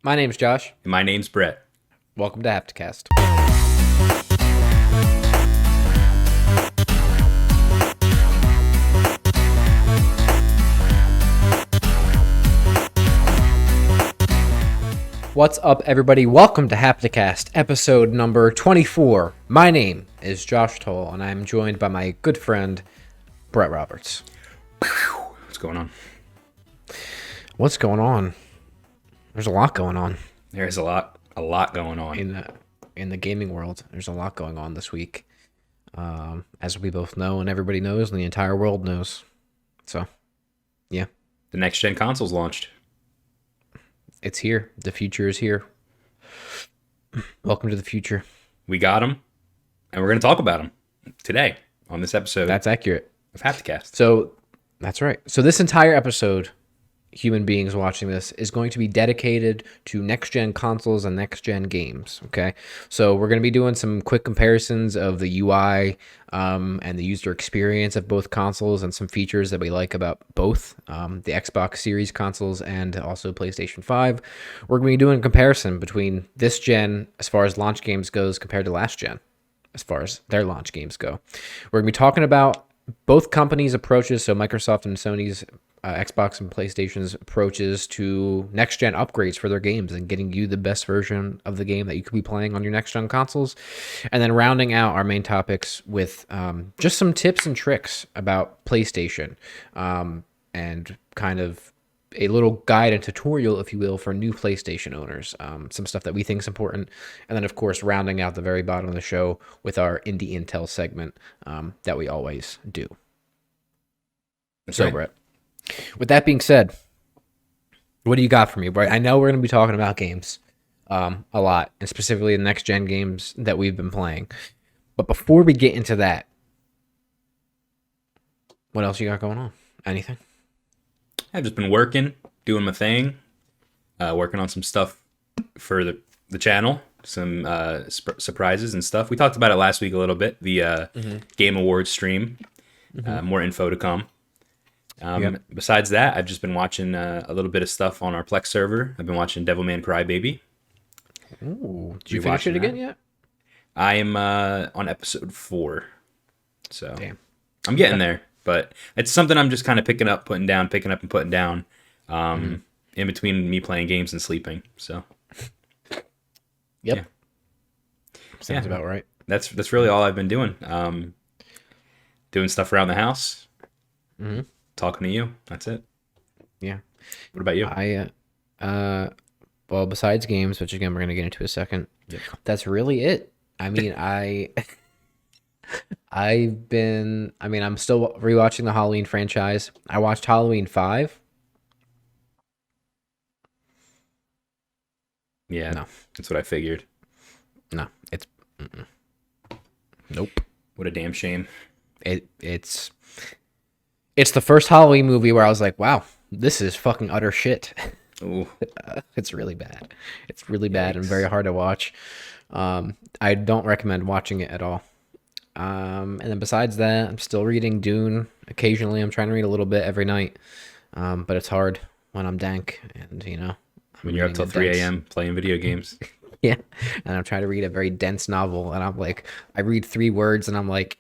My name's Josh. And my name's Brett. Welcome to Hapticast. What's up, everybody? Welcome to Hapticast, episode number 24. My name is Josh Toll, and I'm joined by my good friend, Brett Roberts. What's going on? What's going on? There's a lot going on. There's a lot going on. In the gaming world, there's a lot going on this week. As we both know, and everybody knows, and the entire world knows. So, yeah. The next gen console's launched. It's here. The future is here. Welcome to the future. We got them, and we're going to talk about them today on this episode. That's accurate. Of Hapticast. So, that's right. So this entire episode, human beings watching this, is going to be dedicated to next-gen consoles and next-gen games, okay? So we're going to be doing some quick comparisons of the UI and the user experience of both consoles and some features that we like about both the Xbox Series consoles and also PlayStation 5. We're going to be doing a comparison between this gen as far as launch games goes compared to last gen as far as their launch games go. We're going to be talking about both companies' approaches, so Microsoft and Sony's Xbox and PlayStation's approaches to next-gen upgrades for their games and getting you the best version of the game that you could be playing on your next-gen consoles. And then rounding out our main topics with just some tips and tricks about PlayStation and kind of a little guide and tutorial, if you will, for new PlayStation owners. Some stuff that we think is important. And then, of course, rounding out the very bottom of the show with our Indie Intel segment that we always do. That's so, right. Brett, with that being said, what do you got for me, Brett? I know we're going to be talking about games a lot, and specifically the next-gen games that we've been playing. But before we get into that, what else you got going on? Anything? I've just been working, doing my thing, working on some stuff for the channel, some surprises and stuff. We talked about it last week a little bit, the Game Awards stream. More info to come. Besides that, I've just been watching a little bit of stuff on our Plex server. I've been watching Devilman Crybaby. Ooh, did you finish it again yet? I am on episode 4. So damn. I'm getting there, but it's something I'm just kind of picking up and putting down in between me playing games and sleeping. So Yep. Sounds about right. That's really all I've been doing. Doing stuff around the house. Talking to you. That's it. Yeah. What about you? Well, besides games, which again we're gonna get into in a second, that's really it. I mean, I'm still rewatching the Halloween franchise. I watched Halloween 5. Yeah, No. That's what I figured. No, it's nope. What a damn shame. It's the first Halloween movie where I was like, wow, this is fucking utter shit. Ooh. It's really bad. It's really bad and very hard to watch. I don't recommend watching it at all. And then besides that, I'm still reading Dune. Occasionally, I'm trying to read a little bit every night. But it's hard when I'm dank and, When you're up till 3 a.m. playing video games. Yeah. And I'm trying to read a very dense novel. And I'm like, I read 3 words and I'm like,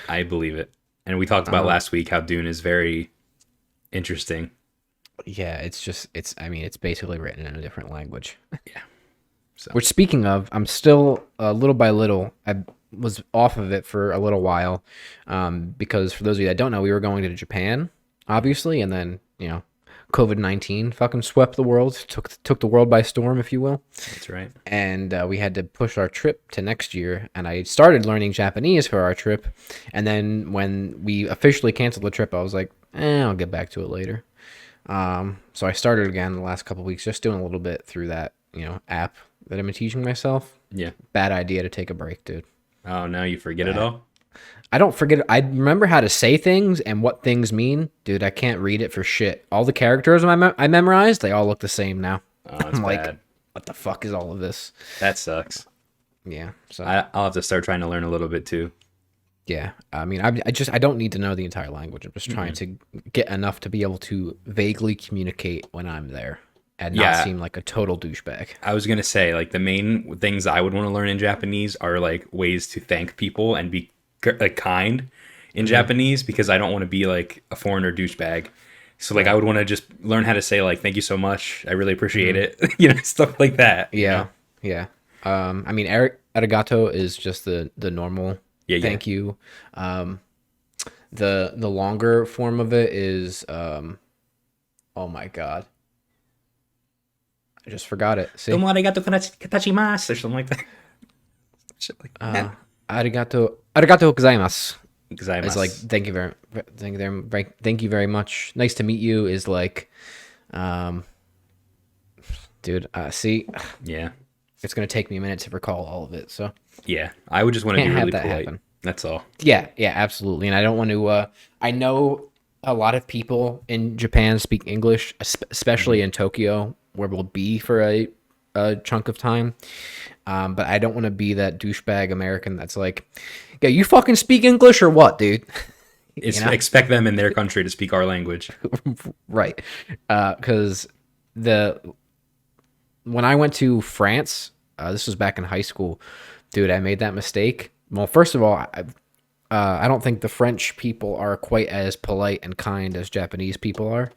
I believe it. And we talked about last week how Dune is very interesting. yeah, it's basically written in a different language. Yeah. So. Which, speaking of, I'm still little by little, I was off of it for a little while because for those of you that don't know, we were going to Japan, obviously, and then, COVID-19 fucking swept the world, took the world by storm, if you will. That's right. And we had to push our trip to next year, and I started learning Japanese for our trip, and then when we officially canceled the trip, I was like, I'll get back to it later. So I started again the last couple of weeks, just doing a little bit through that, app that I've been teaching myself. Yeah. Bad idea to take a break, dude. Oh, now you forget it all? I don't forget. I remember how to say things and what things mean. Dude, I can't read it for shit. All the characters I memorized, they all look the same now. Oh, that's I'm like, bad. what the fuck is all of this? That sucks. Yeah. So I'll have to start trying to learn a little bit too. Yeah, I mean, I don't need to know the entire language. I'm just trying to get enough to be able to vaguely communicate when I'm there and not Yeah, seem like a total douchebag. I was gonna say like the main things I would want to learn in Japanese are like ways to thank people and be like kind in Japanese because I don't want to be like a foreigner douchebag. So like I Right. would want to just learn how to say like thank you so much. I really appreciate it. You know, stuff like that. You know. Yeah, yeah. I mean, arigato is just the normal Yeah, yeah. thank you. Um, the longer form of it is oh my god, I just forgot it. See, Domo arigato katachimasu or something like that. Shit like that. arigato gozaimasu. It's like Gozaimasu. thank you very much. Nice to meet you is like, um, dude. See, Yeah. it's gonna take me a minute to recall all of it, so Yeah. I would just want to be can't have really that polite. happen. That's all. Yeah, yeah, absolutely. And I don't want to. I know a lot of people in Japan speak English, especially in Tokyo, where we'll be for a chunk of time. But I don't want to be that douchebag American that's like, yeah, you fucking speak English or what, dude? You know? Expect them in their country to speak our language. Right. Because the when I went to France, this was back in high school, dude, I made that mistake. Well, first of all, I don't think the French people are quite as polite and kind as Japanese people are.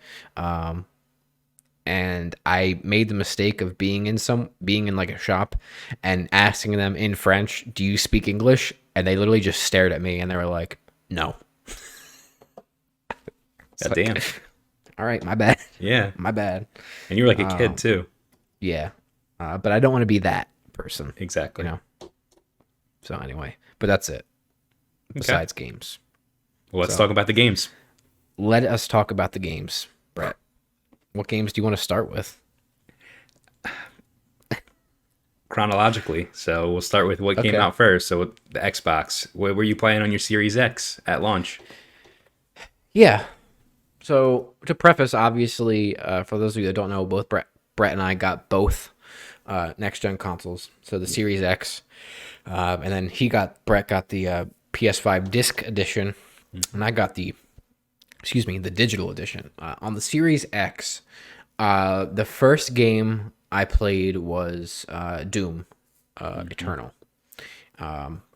And I made the mistake of being in like a shop and asking them in French, "Do you speak English?" And they literally just stared at me and they were like, "No." It's God damn. like, all right, my bad. Yeah. My bad. And you were like a kid too. Yeah. But I don't want to be that person, you Exactly. know? So anyway, but that's it. Okay. Besides games. Well, let's So talk about the games let us talk about the games, Brett. What games do you want to start with? chronologically. So we'll start with what came Okay. out first. So with the Xbox. What were you playing on your Series X at launch? Yeah. So to preface, obviously, for those of you that don't know, both Brett and I got both next gen consoles. So the Series X, and then Brett got the PS5 disc edition, and I got the digital edition. On the Series X, the first game I played was Doom Eternal.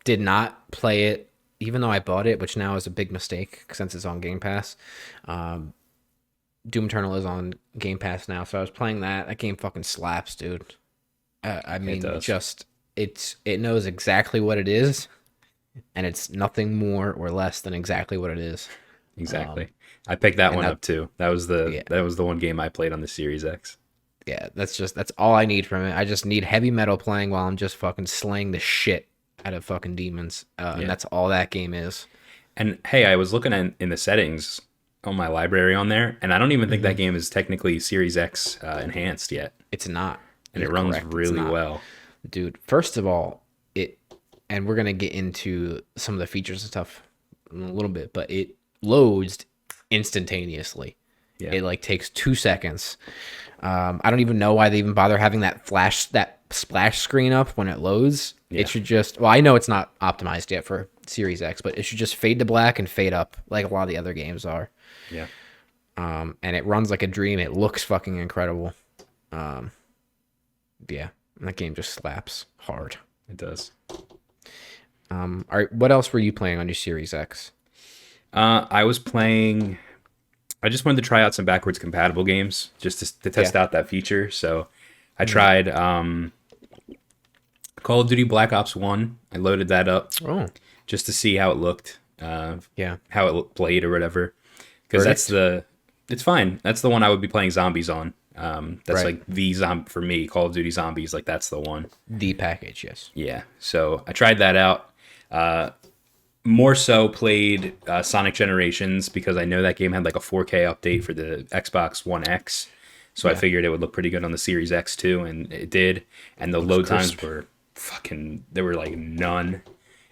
Did not play it, even though I bought it, which now is a big mistake since it's on Game Pass. Doom Eternal is on Game Pass now, so I was playing that. That game fucking slaps, dude. I It mean, does. just it knows exactly what it is, and it's nothing more or less than exactly what it is. Exactly. I picked that And one that, up too. yeah, That was the one game I played on the Series X. yeah, that's all I need from it. I just need heavy metal playing while I'm just fucking slaying the shit out of fucking demons, and Yeah. that's all that game is. And hey, I was looking in the settings on my library on there, and I don't even think that game is technically Series X enhanced yet, It's not. and it You're runs correct. It's really not. well. Dude, first of all, and we're gonna get into some of the features and stuff in a little bit, but it loads instantaneously. Yeah. It like takes 2 seconds. I don't even know why they even bother having that splash screen up when it loads. Yeah. It should just, well, I know it's not optimized yet for Series X, but it should just fade to black and fade up like a lot of the other games are. Yeah. And it runs like a dream. It looks fucking incredible. Yeah, and that game just slaps hard. It does. All right, what else were you playing on your Series X? I was playing. I just wanted to try out some backwards compatible games just to test out that feature. So I tried Call of Duty Black Ops 1. I loaded that up Oh, just to see how it looked, yeah. how it played or whatever. Because it's fine. That's the one I would be playing zombies on. That's Right. like the for me, Call of Duty Zombies. Like that's the one. The package, yes. Yeah. So I tried that out. More so played Sonic Generations because I know that game had like a 4K update for the Xbox One X. So I figured it would look pretty good on the Series X too, and it did. And the load times were there were like none.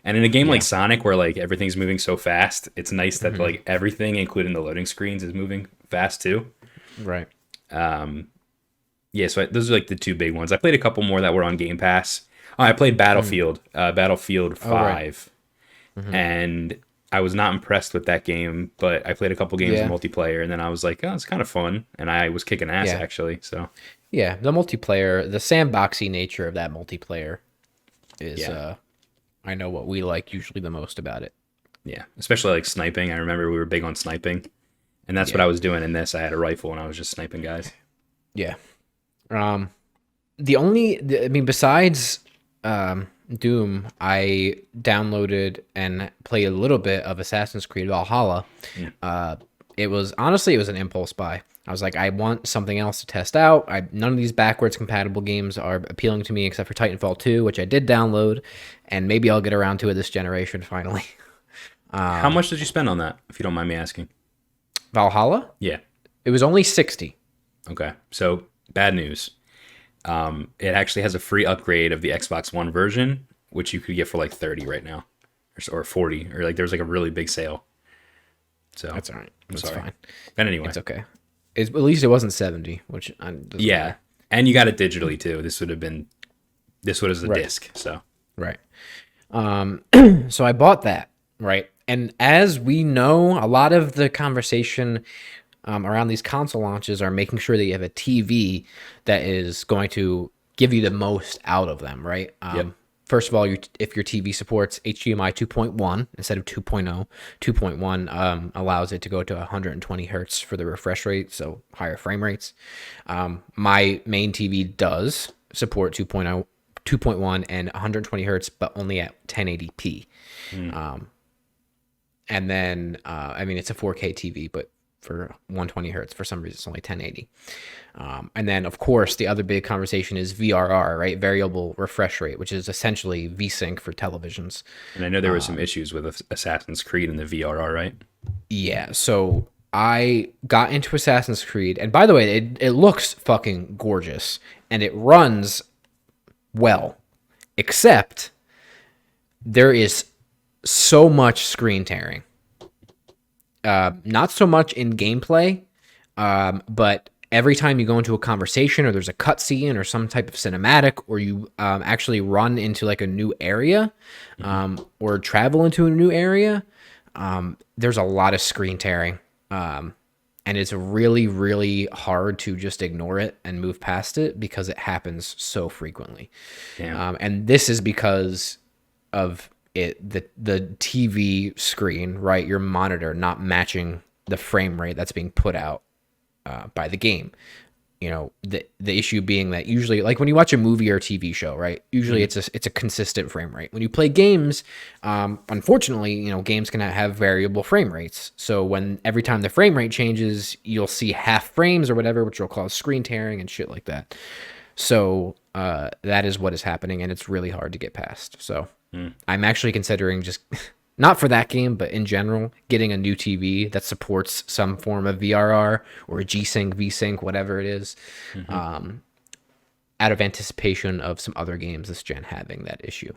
And in a game like Sonic where like everything's moving so fast, it's nice that like everything, including the loading screens, is moving fast too. Right. Yeah, so those are like the two big ones. I played a couple more that were on Game Pass. Oh, I played Battlefield 5. and I was not impressed with that game. But I played a couple games in Yeah. multiplayer, and then I was like, oh, it's kind of fun, and I was kicking ass Yeah. actually. So Yeah. The multiplayer, the sandboxy nature of that multiplayer is yeah, I know what we like usually the most about it. yeah, especially like sniping. I remember we were big on sniping, and that's what Yeah. I was doing in this. I had a rifle, and I was just sniping guys. Yeah. Um I mean, besides Doom, I downloaded and played a little bit of Assassin's Creed Valhalla. Mm. It was honestly, it was an impulse buy. I was like, I want something else to test out. None of these backwards compatible games are appealing to me except for Titanfall 2, which I did download, and maybe I'll get around to it this generation finally. How much did you spend on that, if you don't mind me asking? Valhalla? Yeah. It was only 60. Okay. So bad news. It actually has a free upgrade of the Xbox One version, which you could get for like 30 right now, or 40, or like there's like a really big sale. So That's all right. That's sorry. fine. But anyway, It's okay. At least it wasn't 70, which doesn't yeah, matter. and you got it digitally too. This was the Right. disc. So Right. So I bought that, right? And as we know, a lot of the conversation around these console launches are making sure that you have a TV that is going to give you the most out of them, right? Yep. First of all, if your TV supports HDMI 2.1 instead of 2.0, 2.1 allows it to go to 120 hertz for the refresh rate, so higher frame rates. My main TV does support 2.0, 2.1 and 120 hertz, but only at 1080p. And then, I mean, it's a 4K TV, but for 120 hertz, for some reason, it's only 1080. And then, of course, the other big conversation is VRR, right? Variable refresh rate, which is essentially VSync for televisions. and I know there were some issues with Assassin's Creed and the VRR, right? Yeah, so I got into Assassin's Creed, and by the way, it looks fucking gorgeous, and it runs well, except there is so much screen tearing. Not so much in gameplay, but every time you go into a conversation or there's a cutscene or some type of cinematic, or you actually run into like a new area, or travel into a new area, there's a lot of screen tearing. And it's really, really hard to just ignore it and move past it because it happens so frequently. Damn. And this is because of the TV screen, right? Your monitor not matching the frame rate that's being put out by the game. You know, the issue being that usually, like when you watch a movie or a TV show, right? Usually it's a consistent frame rate. When you play games, unfortunately, you know, games can have variable frame rates. So when every time the frame rate changes, you'll see half frames or whatever, which will cause screen tearing and shit like that. So that is what is happening, and it's really hard to get past. So I'm actually considering just not for that game, but in general, getting a new TV that supports some form of VRR or G-Sync, V-Sync, whatever it is, out of anticipation of some other games this gen having that issue.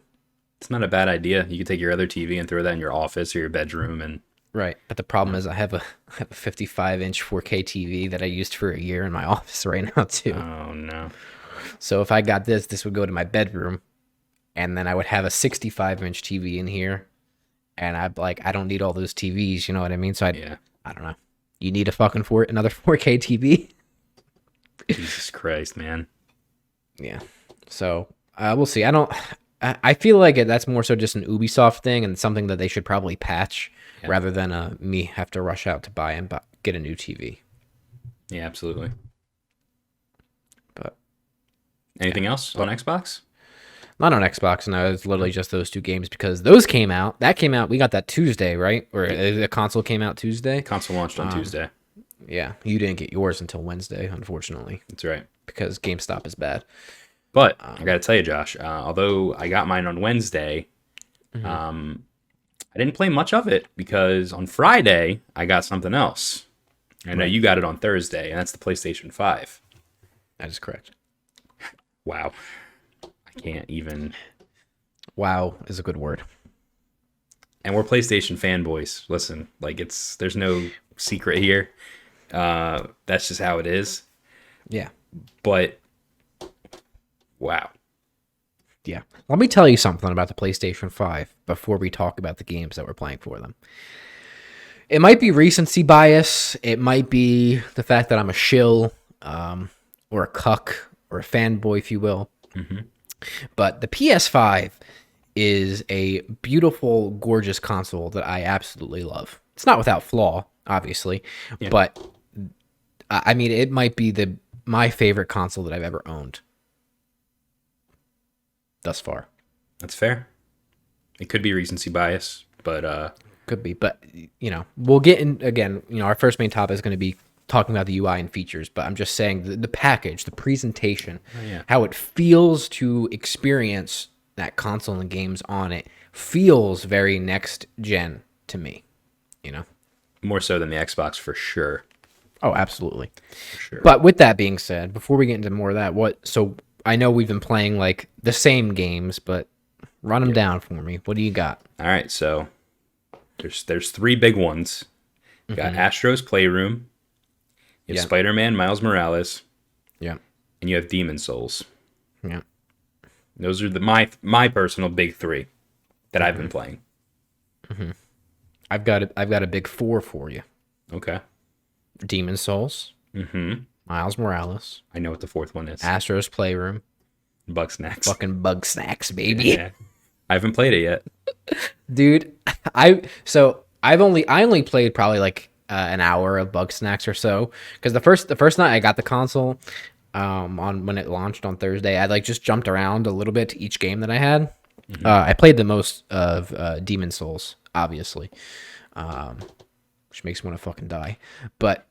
It's not a bad idea. You could take your other TV and throw that in your office or your bedroom, and Right, but the problem is I have a 55-inch 4K TV that I used for a year in my office right now too. oh no. So if I got this would go to my bedroom, and then I would have a 65-inch TV in here. And I don't need all those TVs, you know what I mean? So Yeah. I don't know. You need another 4K TV? Jesus Christ, man. Yeah. So we'll see. I feel like that's more so just an Ubisoft thing and something that they should probably patch rather than me have to rush out to buy and get a new TV. Yeah, absolutely. But Anything else on Xbox? not on Xbox, no. It's literally just those two games because those came out. That came out. We got that Tuesday, right? Or the console came out Tuesday. Console launched on Tuesday. Yeah, you didn't get yours until Wednesday, unfortunately, That's right. because GameStop is bad. But I got to tell you, Josh, although I got mine on Wednesday, I didn't play much of it because on Friday I got something else. I know you got it on Thursday, and that's the PlayStation 5. That is correct. Wow. I can't even. Wow is a good word. And we're PlayStation fanboys. Listen, like there's no secret here. That's just how it is. Yeah. But wow. Yeah. Let me tell you something about the PlayStation 5 before we talk about the games that we're playing for them. It might be recency bias. It might be the fact that I'm a shill, or a cuck, or a fanboy, if you will. But the PS5 is a beautiful, gorgeous console that I absolutely love. It's not without flaw, obviously, but I mean, it might be my favorite console that I've ever owned thus far. That's fair. It could be recency bias, but Could be, but we'll get in again. Our first main topic is going to be talking about the UI and features, but I'm just saying the package, the presentation, how it feels to experience that console and games on it feels very next gen to me. more so than the Xbox for sure. Oh, absolutely. For sure. But with that being said, before we get into more of that, so I know we've been playing like the same games, but run them down for me. What do you got? All right, so there's three big ones. You got Astros Playroom, you have Spider-Man Miles Morales, Yeah. and you have Demon Souls. Yeah. Those are my personal big three that I've been playing. I've got a big four for you. Okay. Demon Souls, Miles Morales, I know what the fourth one is. Astros Playroom, Bug Snacks. fucking Bug Snacks, baby. Yeah. I haven't played it yet. Dude, I only played probably like an hour of Bug Snacks or so, because the first night I got the console, on when it launched on Thursday, I like just jumped around a little bit to each game that I had. I played the most of Demon Souls, obviously, which makes me want to fucking die. But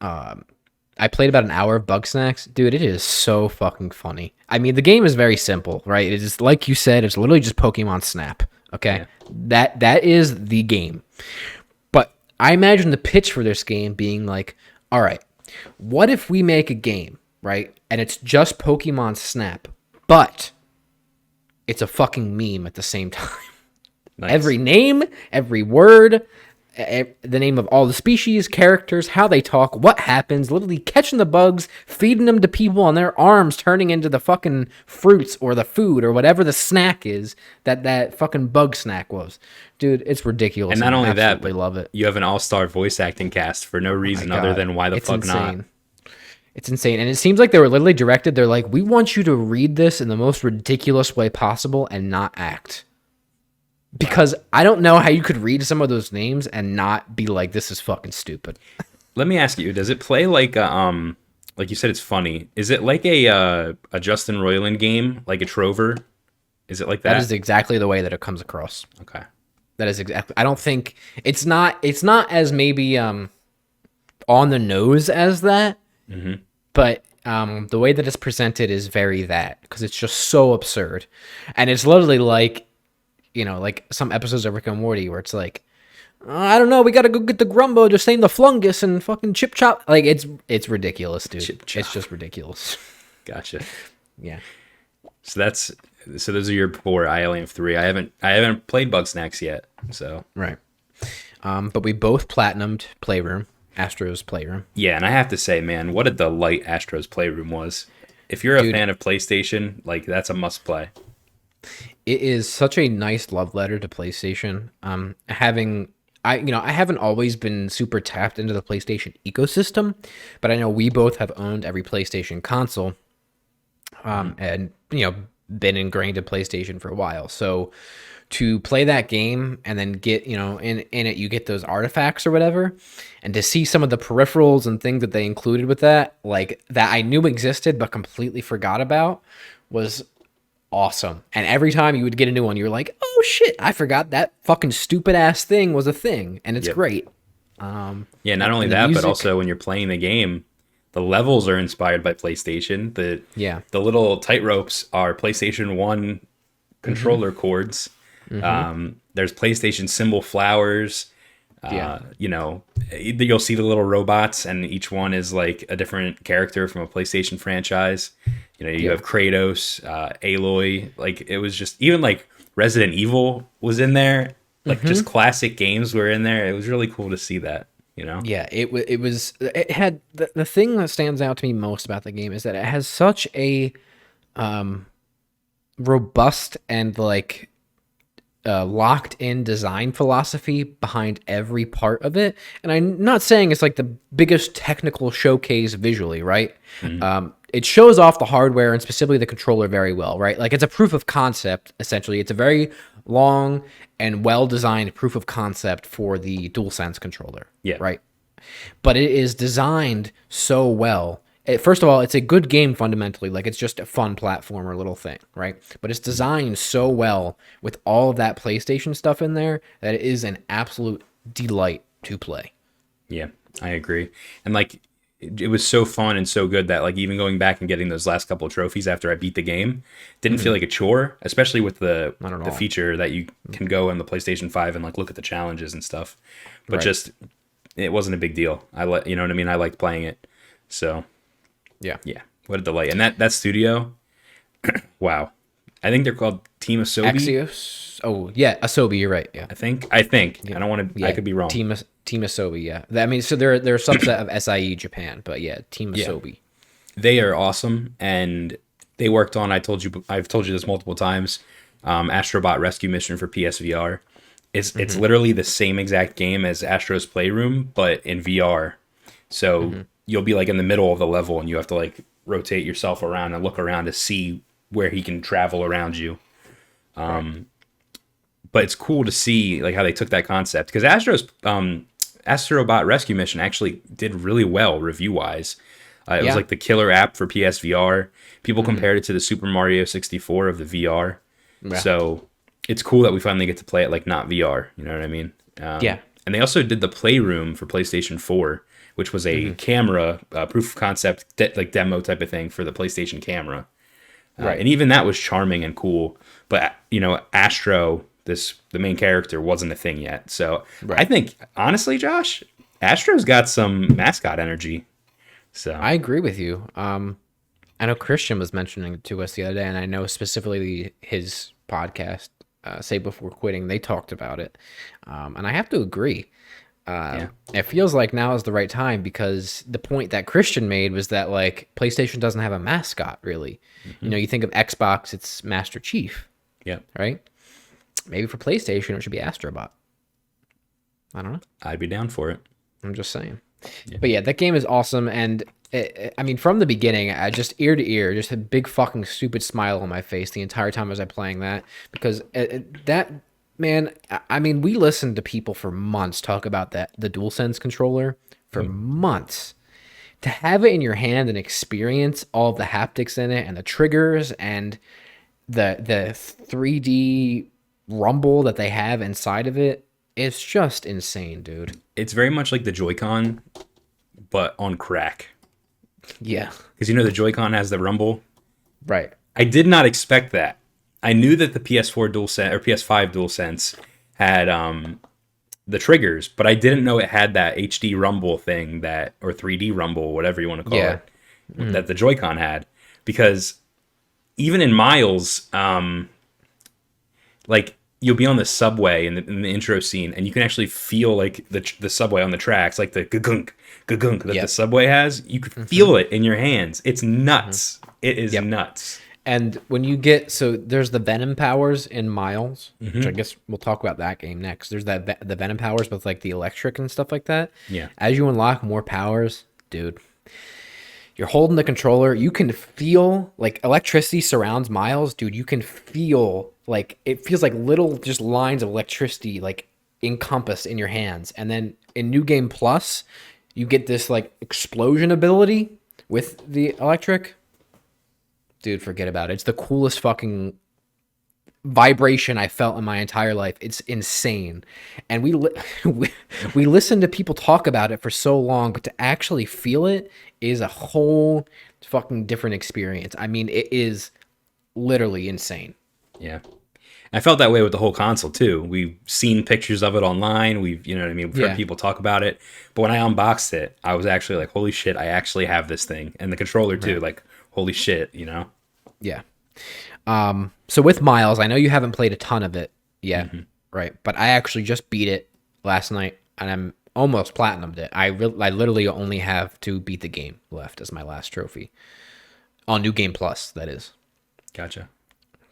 I played about an hour of Bug Snacks. Dude, it is so fucking funny. I mean, the game is very simple, right? It is, like you said, it's literally just Pokemon Snap. Okay? Yeah. That is the game. But I imagine the pitch for this game being like, all right, what if we make a game, right? And it's just Pokemon Snap, but it's a fucking meme at the same time. Nice. Every name, every word, the name of all the species, characters, how they talk, what happens, literally catching the bugs, feeding them to people on their arms, turning into the fucking fruits or the food or whatever the snack is that fucking Bug Snack was. Dude, it's ridiculous. And not only that, but love it. You have an all-star voice acting cast for no reason other than why the fuck insane. not. It's insane. And it seems like they were literally directed. They're like, we want you to read this in the most ridiculous way possible and not act. Because I don't know how you could read some of those names and not be like, this is fucking stupid. Let me ask you, does it play like like you said, it's funny. Is it like a Justin Roiland game, like a Trover? Is it like that? That is exactly the way that it comes across. Okay. That is exactly. I don't think it's not as maybe on the nose as that, but the way that it's presented is very that, because it's just so absurd, and it's literally like, like some episodes of Rick and Morty where it's like, I don't know, we gotta go get the Grumbo, just name the Flungus and fucking Chip Chop. Like it's ridiculous, dude. It's just ridiculous. Gotcha. Yeah. So those are your four. I only have three. I haven't played Bug Snacks yet. So Right. But we both platinumed Playroom, Astros Playroom. yeah, and I have to say, man, what a delight Astros Playroom was. If you're a fan of PlayStation, like that's a must play. It is such a nice love letter to PlayStation. I haven't always been super tapped into the PlayStation ecosystem, but I know we both have owned every PlayStation console, and been ingrained in PlayStation for a while. So to play that game and then get, in it you get those artifacts or whatever, and to see some of the peripherals and things that they included with that, like that I knew existed but completely forgot about, was awesome. And every time you would get a new one, you're like, oh shit, I forgot that fucking stupid ass thing was a thing, and it's great. Yeah, not only that, but also when you're playing the game, the levels are inspired by PlayStation. The little tightropes are PlayStation 1 controller cords. There's PlayStation symbol flowers. You'll see the little robots, and each one is like a different character from a PlayStation franchise. You have Kratos, Aloy. Like it was just, even like Resident Evil was in there. Like just classic games were in there. It was really cool to see that. Yeah, it had the thing that stands out to me most about the game is that it has such a robust and like locked in design philosophy behind every part of it. And I'm not saying it's like the biggest technical showcase visually, right? It shows off the hardware and specifically the controller very well, right? Like it's a proof of concept, essentially. It's a very long and well designed proof of concept for the DualSense controller, Yeah. right? But it is designed so well. First of all, it's a good game fundamentally. Like it's just a fun platformer little thing, right? But it's designed so well with all of that PlayStation stuff in there that it is an absolute delight to play. Yeah, I agree. And like it was so fun and so good that like even going back and getting those last couple of trophies after I beat the game didn't feel like a chore, especially with the feature that you can go on the PlayStation 5 and like look at the challenges and stuff. But just it wasn't a big deal. You know what I mean? I liked playing it. So yeah, what a delight. And that studio, wow. I think they're called Team Asobi. Axios. Oh yeah, Asobi. You're right. Yeah, I think. I don't want to. yeah. I could be wrong. Team Asobi. Yeah, I mean, so they're a subset of SIE Japan, but yeah, Team Asobi. They are awesome, and they worked on. I've told you this multiple times. Astrobot Rescue Mission for PSVR. It's literally the same exact game as Astros Playroom, but in VR. So you'll be like in the middle of the level, and you have to like rotate yourself around and look around to see where he can travel around you. But it's cool to see like how they took that concept, because Astrobot Rescue Mission actually did really well review wise. It was like the killer app for PSVR. People compared it to the Super Mario 64 of the VR. Yeah. So it's cool that we finally get to play it like not VR. You know what I mean? Yeah. And they also did the Playroom for PlayStation 4, which was a camera proof of concept like demo type of thing for the PlayStation camera. Right. And even that was charming and cool. But you know, Astro, the main character, wasn't a thing yet. So I think honestly, Josh, Astro's got some mascot energy. So I agree with you. I know Christian was mentioning it to us the other day, and I know specifically his podcast, Say Before Quitting, they talked about it. And I have to agree. It feels like now is the right time, because the point that Christian made was that like PlayStation doesn't have a mascot really. You know, you think of Xbox, it's Master Chief. Yeah. Right? Maybe for PlayStation it should be Astrobot. I don't know. I'd be down for it. I'm just saying. Yeah. But yeah, that game is awesome, and I mean, from the beginning, I just ear to ear, just a big fucking stupid smile on my face the entire time as I playing that, because that, man, I mean, we listened to people for months talk about the DualSense controller for months. To have it in your hand and experience all of the haptics in it and the triggers and the 3D rumble that they have inside of it, it's just insane, dude. It's very much like the Joy-Con, but on crack. Yeah. Because you know the Joy-Con has the rumble? Right. I did not expect that. I knew that the PS4 DualSense or PS5 DualSense had the triggers, but I didn't know it had that HD rumble thing or 3D rumble, whatever you want to call it, that the Joy-Con had. Because even in Miles, like you'll be on the subway in the intro scene, and you can actually feel like the subway on the tracks, like the gunk that the subway has. You can feel it in your hands. It's nuts. It is nuts. And when you get, so there's the Venom powers in Miles, which I guess we'll talk about that game next. There's the Venom powers with like the electric and stuff like that. Yeah. As you unlock more powers, dude, you're holding the controller. You can feel like electricity surrounds Miles, dude. You can feel like it feels like little just lines of electricity like encompassed in your hands. And then in New Game Plus, you get this like explosion ability with the electric. Dude, forget about it. It's the coolest fucking vibration I felt in my entire life. It's insane. And we listen to people talk about it for so long, but to actually feel it is a whole fucking different experience. I mean, it is literally insane. Yeah. I felt that way with the whole console too. We've seen pictures of it online. You know what I mean? We've heard people talk about it. But when I unboxed it, I was actually like, holy shit, I actually have this thing. And the controller too, like, holy shit, you know? Yeah. So with Miles, I know you haven't played a ton of it yet, right? But I actually just beat it last night, and I'm almost platinumed it. I literally only have to beat the game left as my last trophy on New Game Plus. That is. Gotcha.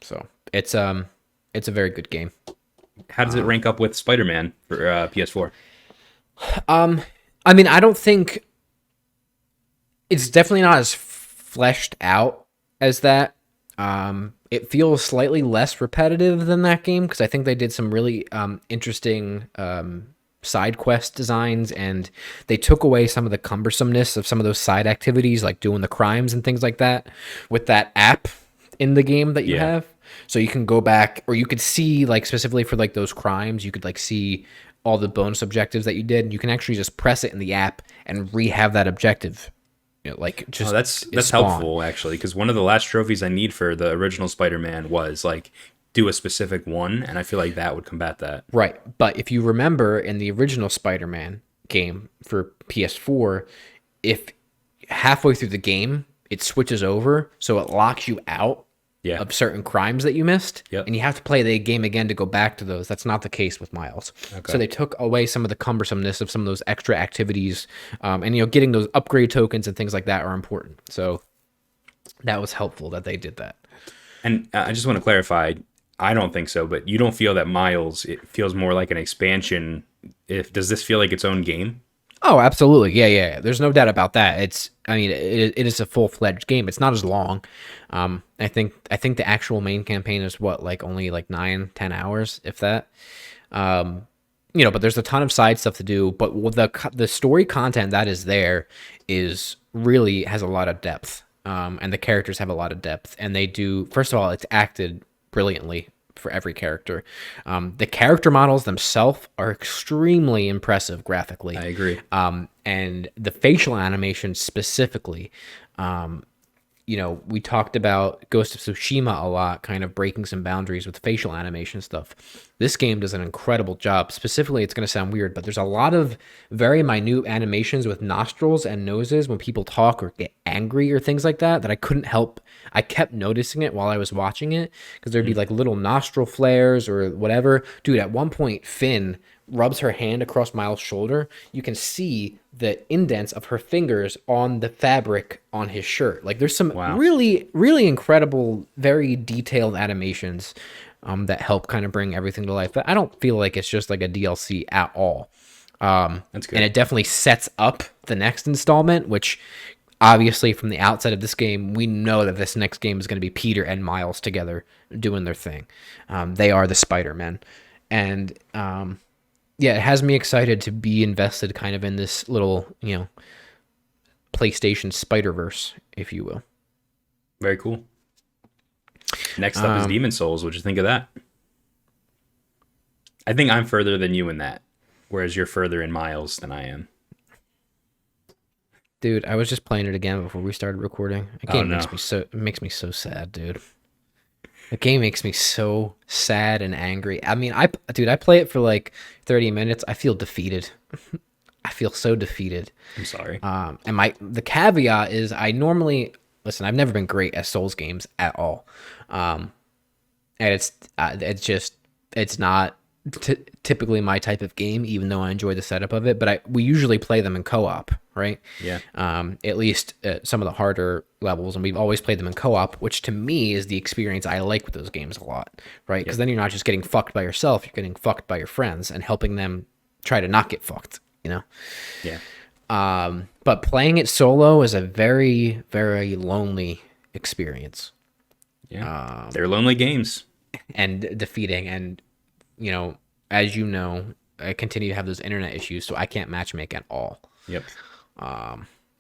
So it's a very good game. How does it rank up with Spider-Man for PS4? I mean, I don't think it's definitely not as fleshed out as that. It feels slightly less repetitive than that game because I think they did some really interesting side quest designs, and they took away some of the cumbersomeness of some of those side activities, like doing the crimes and things like that, with that app in the game that you have. So you can go back, or you could see, like, specifically for like those crimes, you could like see all the bonus objectives that you did. You can actually just press it in the app and re-have that objective. You know, like just That's spawn. helpful actually, because one of the last trophies I need for the original Spider-Man was like do a specific one, and I feel like that would combat that. Right. But if you remember in the original Spider-Man game for PS4, if halfway through the game it switches over, so it locks you out of certain crimes that you missed, and you have to play the game again to go back to those. That's not the case with Miles. So they took away some of the cumbersomeness of some of those extra activities, and getting those upgrade tokens and things like that are important. So that was helpful that they did that. And I just want to clarify, I don't think so, but you don't feel that Miles, it feels more like an expansion. Does this feel like its own game? Oh, absolutely. Yeah. There's no doubt about that. It is a full-fledged game. It's not as long. I think the actual main campaign is only 9-10 hours, if that. But there's a ton of side stuff to do, but the story content that is there is really has a lot of depth. And the characters have a lot of depth, and they do, first of all, it's acted brilliantly for every character. The character models themselves are extremely impressive graphically. I agree. And the facial animation specifically, we talked about Ghost of Tsushima a lot, kind of breaking some boundaries with facial animation stuff. This game does an incredible job. Specifically, it's going to sound weird, but there's a lot of very minute animations with nostrils and noses when people talk or get angry or things like that I couldn't help. I kept noticing it while I was watching it because there'd be like little nostril flares or whatever. Dude, at one point, Finn rubs her hand across Miles' shoulder. You can see the indents of her fingers on the fabric on his shirt. Like, there's some really, really incredible, very detailed animations that help kind of bring everything to life. But I don't feel like it's just like a DLC at all. That's good. And it definitely sets up the next installment, which obviously from the outset of this game, we know that this next game is going to be Peter and Miles together doing their thing. They are the Spider-Men. And it has me excited to be invested kind of in this little, PlayStation Spider-Verse, if you will. Very cool. Next up is Demon Souls. What'd you think of that? I think I'm further than you in that, whereas you're further in Miles than I am. Dude, I was just playing it again before we started recording. The game makes me so sad, dude. The game makes me so sad and angry. I mean, I play it for like 30 minutes. I feel defeated. I feel so defeated. I'm sorry. And the caveat is I normally listen. I've never been great at Souls games at all. And it's not typically my type of game, even though I enjoy the setup of it. But we usually play them in co-op, right? Yeah. At least some of the harder levels, and we've always played them in co-op, which to me is the experience I like with those games a lot, right? Because then you're not just getting fucked by yourself; you're getting fucked by your friends and helping them try to not get fucked. Yeah. But playing it solo is a very, very lonely experience. Yeah. They're lonely games. And defeating. And, as you know, I continue to have those internet issues, so I can't matchmake at all. Yep.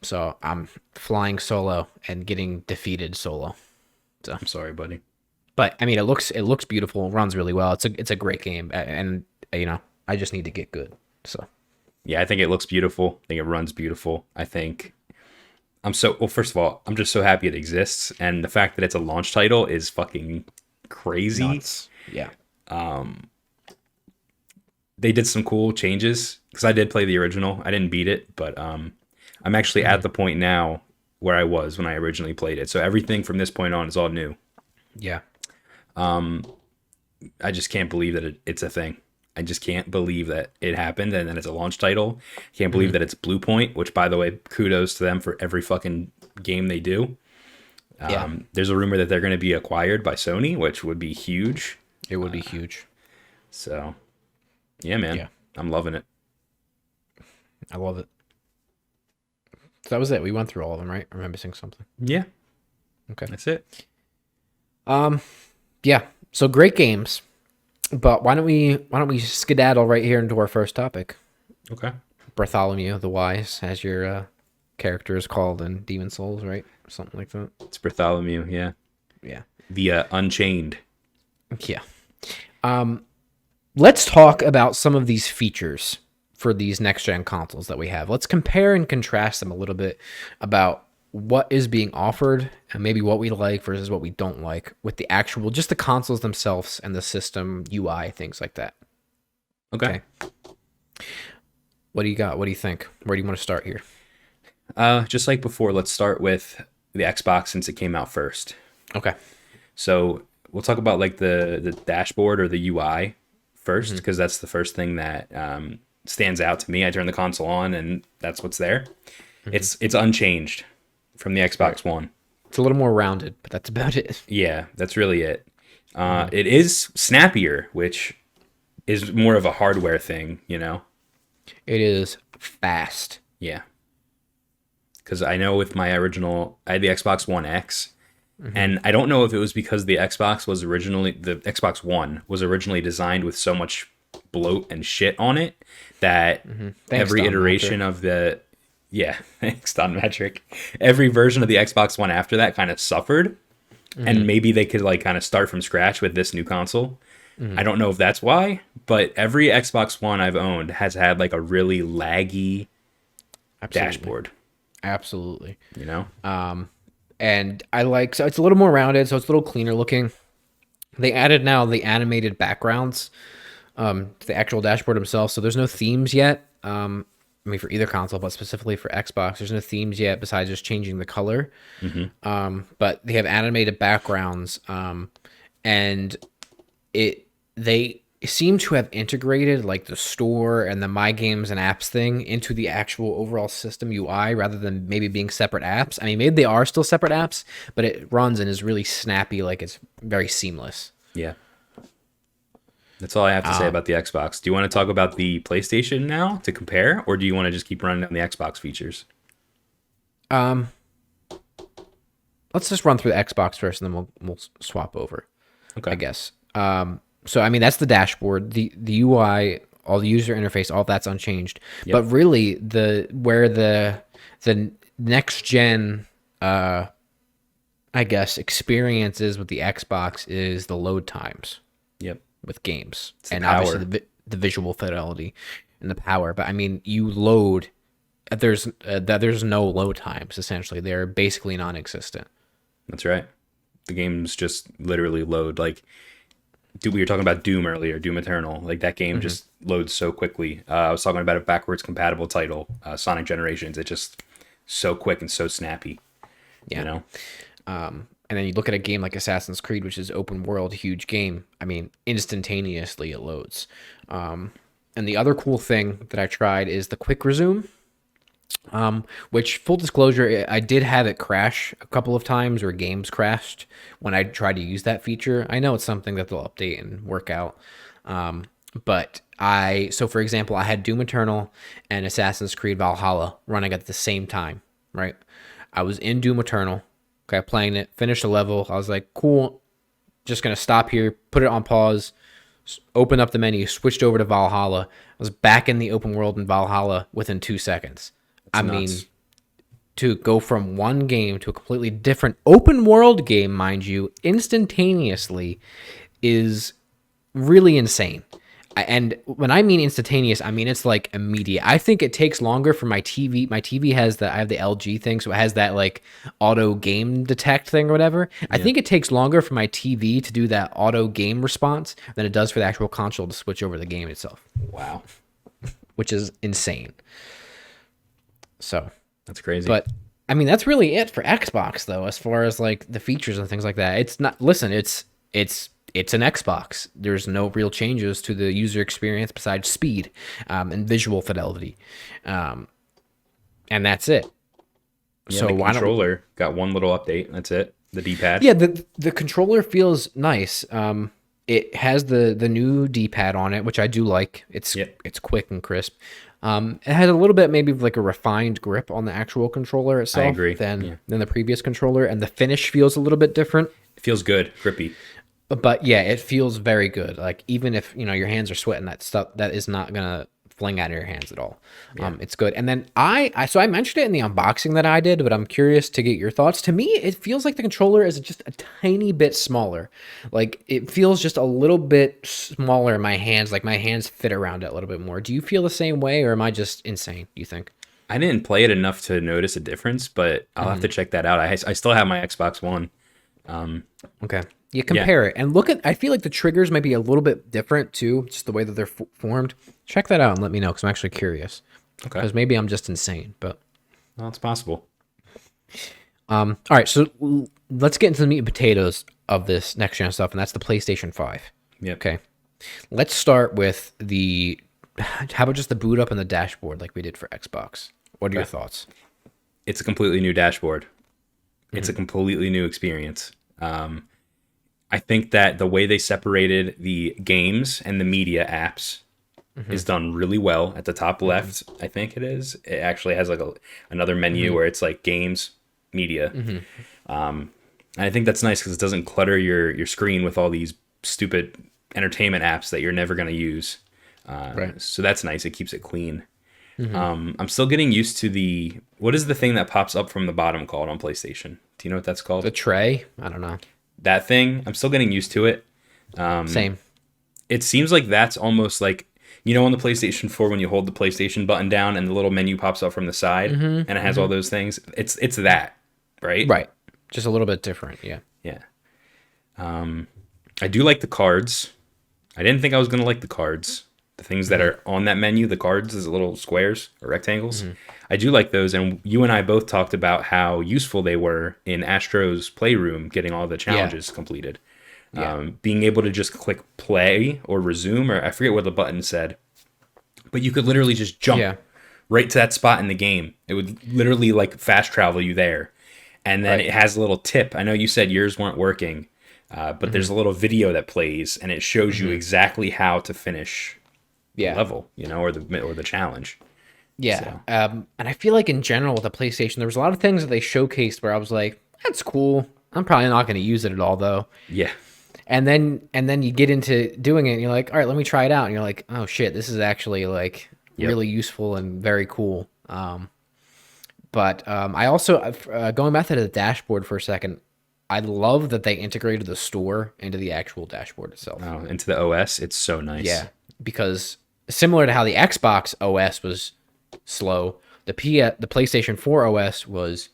So I'm flying solo and getting defeated solo. So I'm sorry, buddy. But I mean, it looks beautiful, runs really well. It's a great game, and I just need to get good. So yeah, I think it looks beautiful. I think it runs beautiful. I think first of all, I'm just so happy it exists, and the fact that it's a launch title is fucking crazy. Nuts. Yeah. They did some cool changes because I did play the original. I didn't beat it, but I'm actually at the point now where I was when I originally played it. So everything from this point on is all new. Yeah. I just can't believe that it's a thing. I just can't believe that it happened and then it's a launch title. Can't believe that it's Blue Point, which, by the way, kudos to them for every fucking game they do. Yeah. There's a rumor that they're going to be acquired by Sony, which would be huge. It would be huge. So, yeah, man, Yeah. I'm loving it. I love it. So that was it. We went through all of them, right? Or am I missing something? Yeah, Okay. that's it. Yeah. So great games. But why don't we skedaddle right here into our first topic? Okay. Bartholomew the Wise, as your character is called in Demon Souls, right? Something like that. It's Bartholomew, yeah. Yeah. The Unchained. Yeah. Let's talk about some of these features for these next gen consoles that we have. Let's compare and contrast them a little bit about what is being offered and maybe what we like versus what we don't like with the actual, just the consoles themselves and the system UI, things like that. Okay. What do you got? What do you think? Where do you want to start here? Just like before, let's start with the Xbox since it came out first. Okay. So we'll talk about like the dashboard or the UI first, because that's the first thing that stands out to me. I turn the console on and that's what's there. It's unchanged from the Xbox One. It's a little more rounded, but that's about it. Yeah, that's really it. It is snappier, which is more of a hardware thing, you know? It is fast. Yeah. Because I know with my original, I had the Xbox One X, and I don't know if it was because the Xbox One was originally designed with so much bloat and shit on it that every Don iteration of the, yeah, thanks Don Metric, every version of the Xbox One after that kind of suffered, and maybe they could like kind of start from scratch with this new console. I don't know if that's why, but every Xbox One I've owned has had like a really laggy dashboard. Absolutely. You know? And I like, so it's a little more rounded, so it's a little cleaner looking. They added now the animated backgrounds to the actual dashboard itself, so there's no themes yet. I mean, for either console, but specifically for Xbox, there's no themes yet besides just changing the color. But they have animated backgrounds, and they seem to have integrated like the store and the My Games and Apps thing into the actual overall system UI rather than maybe being separate apps. I mean, maybe they are still separate apps, but it runs and is really snappy, like it's very seamless. Yeah. That's all I have to say about the Xbox. Do you want to talk about the PlayStation now to compare, or do you want to just keep running down the Xbox features? Let's just run through the Xbox first, and then we'll swap over. Okay. I guess. So I mean, that's the dashboard, the UI, all the user interface, all of that's unchanged. Yep. But really, where the next gen, I guess, experiences with the Xbox is the load times. Yep. With games, and power. obviously the visual fidelity and the power. But I mean, you load. There's no load times. Essentially, they're basically non-existent. That's right. The games just literally load. Like, we were talking about Doom earlier, Doom Eternal. Like, that game just loads so quickly. I was talking about a backwards compatible title, Sonic Generations. It's just so quick and so snappy. Yeah. You know? And then you look at a game like Assassin's Creed, which is open world, huge game. I mean, instantaneously it loads. And the other cool thing that I tried is the quick resume, which, full disclosure, I did have it crash a couple of times, or games crashed when I tried to use that feature. I know it's something that they'll update and work out. So for example, I had Doom Eternal and Assassin's Creed Valhalla running at the same time, right? I was in Doom Eternal. Okay, playing it, finished the level. I was like, cool, just going to stop here, put it on pause, open up the menu, switched over to Valhalla. I was back in the open world in Valhalla within 2 seconds. That's nuts. To go from one game to a completely different open world game, mind you, instantaneously is really insane. And when I mean instantaneous, I mean it's like immediate. I think it takes longer for my TV. My TV I have the LG thing, so it has that like auto game detect thing or whatever. Yeah. I think it takes longer for my TV to do that auto game response than it does for the actual console to switch over the game itself. Wow. Which is insane. So that's crazy. But I mean, that's really it for Xbox though, as far as like the features and things like that. It's not, listen, it's an Xbox. There's no real changes to the user experience besides speed and visual fidelity. And that's it. Yeah, so the why controller got one little update. That's it. the D-pad. Yeah, the controller feels nice. It has the new D-pad on it, which I do like. It's Yep. it's quick and crisp. It has a little bit maybe of like a refined grip on the actual controller itself agree. than Yeah. than the previous controller, and the finish feels a little bit different. It feels good, grippy. But yeah, it feels very good. Like even if your hands are sweating, that stuff that is not gonna fling out of your hands at all. It's good. And then so I mentioned it in the unboxing that I did, but I'm curious to get your thoughts. To me, it feels like the controller is just a tiny bit smaller. Like it feels just a little bit smaller in my hands. Like my hands fit around it a little bit more. Do you feel the same way, or am I just insane? Do you think? I didn't play it enough to notice a difference, but I'll have to check that out. I still have my Xbox One. Okay. You compare it and look at. I feel like the triggers might be a little bit different too, just the way that they're formed. Check that out and let me know because I'm actually curious. Okay. Because maybe I'm just insane, but Well, it's possible. all right. So let's get into the meat and potatoes of this next gen stuff, and that's the PlayStation 5. Yep. Okay. Let's start with the. How about just the boot up and the dashboard like we did for Xbox? What are your thoughts? It's a completely new dashboard. It's a completely new experience. I think that the way they separated the games and the media apps is done really well. At the top left, I think it is. It actually has like another menu where it's like games, media. And I think that's nice because it doesn't clutter your screen with all these stupid entertainment apps that you're never going to use. Right. So that's nice. It keeps it clean. I'm still getting used to what is the thing that pops up from the bottom called on PlayStation? Do you know what that's called? The tray? I don't know. That thing, I'm still getting used to it. Same. It seems like that's almost like, on the PlayStation 4 when you hold the PlayStation button down and the little menu pops up from the side and it has all those things. It's that, right? Right. Just a little bit different. Yeah. Yeah. I do like the cards. I didn't think I was going to like the cards. The things that are on that menu, the cards is little squares or rectangles. I do like those, and you and I both talked about how useful they were in Astros Playroom, getting all the challenges completed. Yeah. Being able to just click play or resume, or I forget what the button said, but you could literally just jump right to that spot in the game. It would literally like fast travel you there. And then it has a little tip. I know you said yours weren't working, but there's a little video that plays, and it shows you exactly how to finish the level, or the challenge. Yeah. So. And I feel like in general with the PlayStation, there was a lot of things that they showcased where I was like, that's cool. I'm probably not going to use it at all though. Yeah. And then you get into doing it and you're like, all right, let me try it out. And you're like, oh shit, this is actually like really useful and very cool. But I also, going back to the dashboard for a second, I love that they integrated the store into the actual dashboard itself. Oh, into the OS, it's so nice. Yeah, because similar to how the Xbox OS was slow, the PlayStation 4 OS was